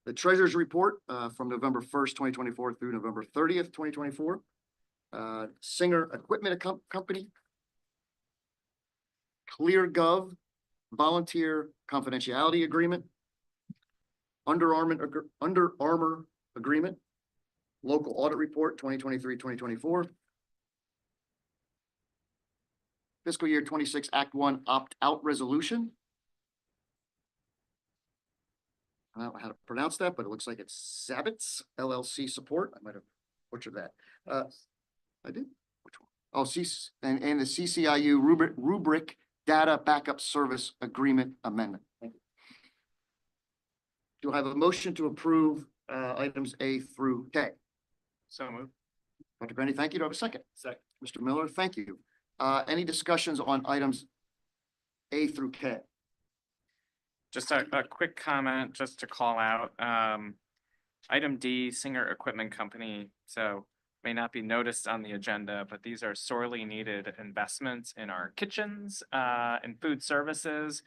The treasurer's report from November 1st, 2024 through November 30th, 2024. Singer Equipment Company. ClearGov Volunteer Confidentiality Agreement. Under Armour Agreement. Local Audit Report 2023-2024. Fiscal year 26 Act 1 Opt-out Resolution. I don't know how to pronounce that, but it looks like it's Zabbits LLC support. I might have butchered that. I did. Which one? Oh, and the CCIU rubric data backup service agreement amendment. Thank you. Do I have a motion to approve items A through K? So moved. Dr. Grande, thank you. Do I have a second? Second. Mr. Miller, thank you. Any discussions on items A through K? Just a quick comment, just to call out, item D, Singer Equipment Company. So may not be noticed on the agenda, but these are sorely needed investments in our kitchens, and food services.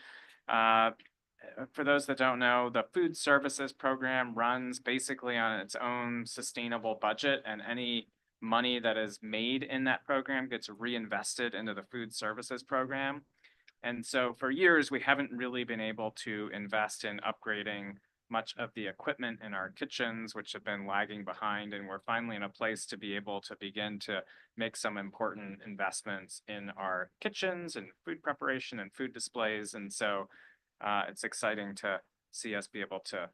For those that don't know, the food services program runs basically on its own sustainable budget, and any money that is made in that program gets reinvested into the food services program. And so for years, we haven't really been able to invest in upgrading much of the equipment in our kitchens, which have been lagging behind. And we're finally in a place to be able to begin to make some important investments in our kitchens and food preparation and food displays. And so it's exciting to see us be able to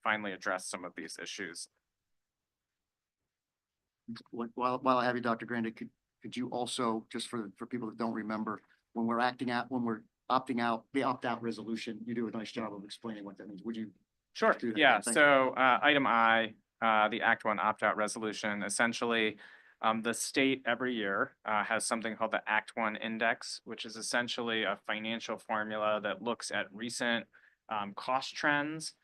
finally address some of these issues. While I have you, Dr. Grande, could you also, just for people that don't remember, when we're opting out, the opt-out resolution, you do a nice job of explaining what that means. Would you? Sure. Do that? Yeah. Thank So item I, the Act 1 opt-out resolution, essentially The state every year has something called the Act One Index, which is essentially a financial formula that looks at recent cost trends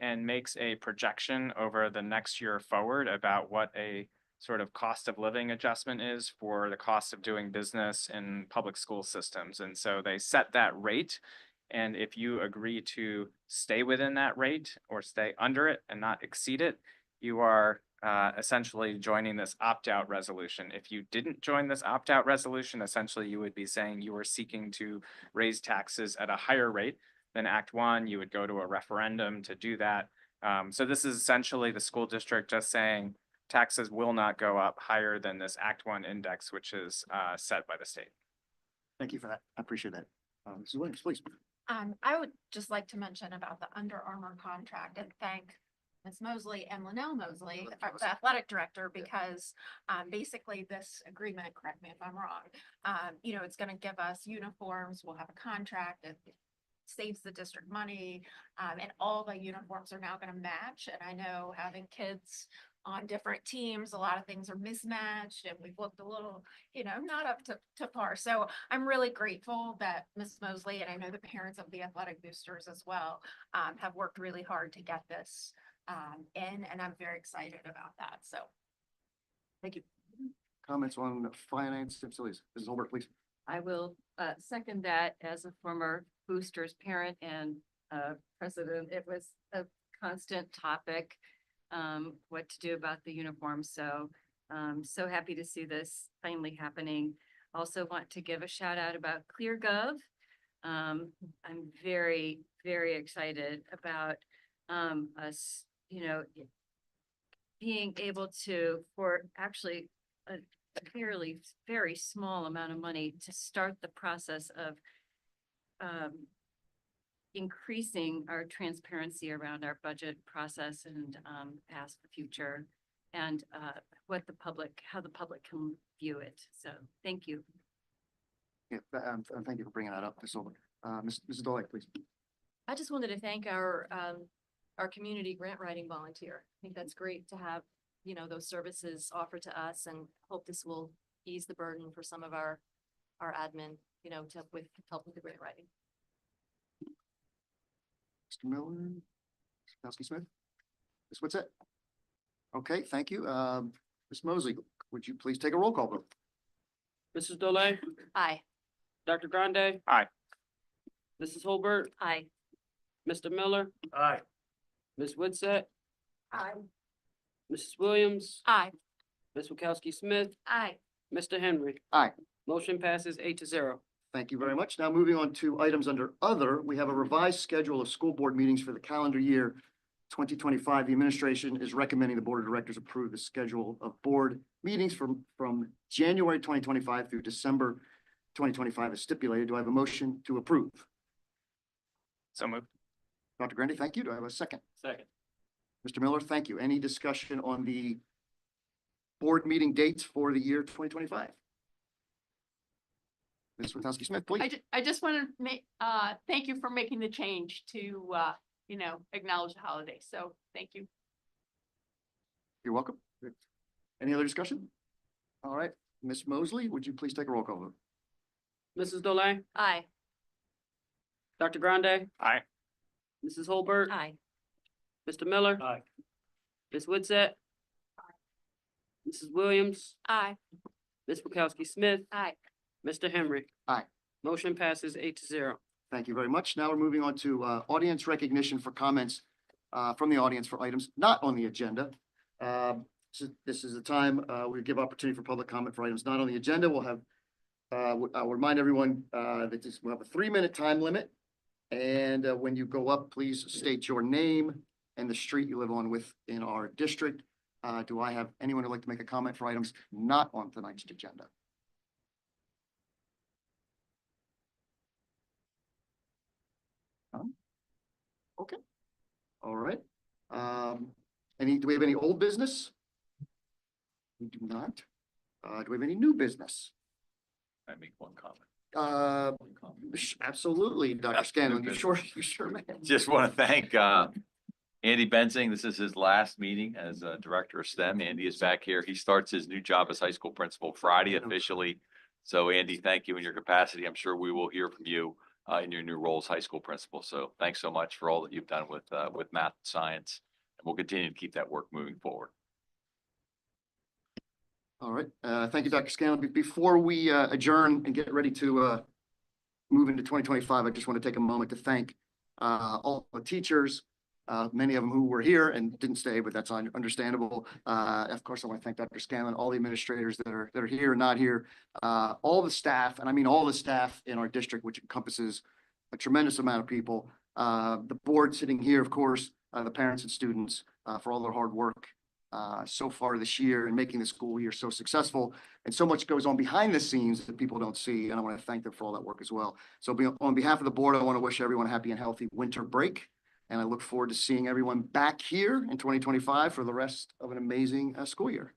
and makes a projection over the next year forward about what a sort of cost of living adjustment is for the cost of doing business in public school systems. And so they set that rate. And if you agree to stay within that rate or stay under it and not exceed it, you are essentially joining this opt-out resolution. If you didn't join this opt-out resolution, essentially you would be saying you were seeking to raise taxes at a higher rate than Act One. You would go to a referendum to do that. So this is essentially the school district just saying taxes will not go up higher than this Act One index, which is set by the state. Thank you for that. I appreciate that. Mrs. Williams, please. I would just like to mention about the Under Armour contract and thank Ms. Mosley and Linnell Mosley, the athletic director, because basically this agreement, correct me if I'm wrong, it's going to give us uniforms, we'll have a contract, it saves the district money, and all the uniforms are now going to match. And I know having kids on different teams, a lot of things are mismatched and we've looked a little, not up to par. So I'm really grateful that Ms. Mosley, and I know the parents of the athletic boosters as well, have worked really hard to get this in, and I'm very excited about that. So thank you. Comments on finance and facilities. Mrs. Holbert, please. I will second that. As a former boosters parent and president, it was a constant topic, what to do about the uniform. So so happy to see this finally happening. Also want to give a shout out about ClearGov. I'm very, very excited about us, being able to, for actually a fairly, very small amount of money, to start the process of increasing our transparency around our budget process and past, the future, and how the public can view it. So thank you. Yeah, thank you for bringing that up, Ms. Holbert. Mrs. Dolly, please. I just wanted to thank our community grant writing volunteer. I think that's great to have, those services offered to us, and hope this will ease the burden for some of our admin, to help with the grant writing. Mr. Miller, Ms. Kowski-Smith, Ms. Witsit. Okay, thank you. Ms. Mosley, would you please take a roll call vote? Mrs. Dolay, Aye. Dr. Grande, Aye. Mrs. Holbert, Aye. Mr. Miller, Aye. Ms. Witsit, Aye. Mrs. Williams, Aye. Ms. Wachowski-Smith, Aye. Mr. Henry. Aye. Motion passes 8-0. Thank you very much. Now moving on to items under other, we have a revised schedule of school board meetings for the calendar year 2025. The administration is recommending the board of directors approve the schedule of board meetings from January 2025 through December 2025 as stipulated. Do I have a motion to approve? So moved. Dr. Grande, thank you. Do I have a second? Second. Mr. Miller, thank you. Any discussion on the board meeting dates for the year 2025? Ms. Witowski-Smith, please. I just want to make, thank you for making the change to, acknowledge the holiday. So thank you. You're welcome. Any other discussion? All right, Ms. Mosley, would you please take a roll call vote? Mrs. Dolay, Aye. Dr. Grande, Aye. Mrs. Holbert, Aye. Mr. Miller, Aye. Ms. Witsit, Mrs. Williams, Aye. Ms. Wachowski-Smith, Aye. Mr. Henry. Aye. Motion passes 8-0. Thank you very much. Now we're moving on to audience recognition for comments from the audience for items not on the agenda. So this is the time we give opportunity for public comment for items not on the agenda. We'll have, I'll remind everyone that we'll have a 3-minute time limit. And when you go up, please state your name and the street you live on within our district. Do I have anyone who'd like to make a comment for items not on tonight's agenda? Okay. All right. Do we have any old business? We do not. Do we have any new business? I make one comment. Absolutely, Dr. Scanlon. You sure, man. Just want to thank Andy Benzing, this is his last meeting as Director of STEM. Andy is back here. He starts his new job as high school principal Friday officially. So Andy, thank you in your capacity. I'm sure we will hear from you in your new role as high school principal. So thanks so much for all that you've done with math and science. And we'll continue to keep that work moving forward. All right. Thank you, Dr. Scanlon. Before we adjourn and get ready to move into 2025, I just want to take a moment to thank all the teachers, many of them who were here and didn't stay, but that's understandable. Of course, I want to thank Dr. Scanlon, all the administrators that are here and not here, all the staff, and I mean all the staff in our district, which encompasses a tremendous amount of people. The board sitting here, of course, the parents and students for all their hard work so far this year and making the school year so successful. And so much goes on behind the scenes that people don't see. And I want to thank them for all that work as well. So on behalf of the board, I want to wish everyone a happy and healthy winter break. And I look forward to seeing everyone back here in 2025 for the rest of an amazing school year.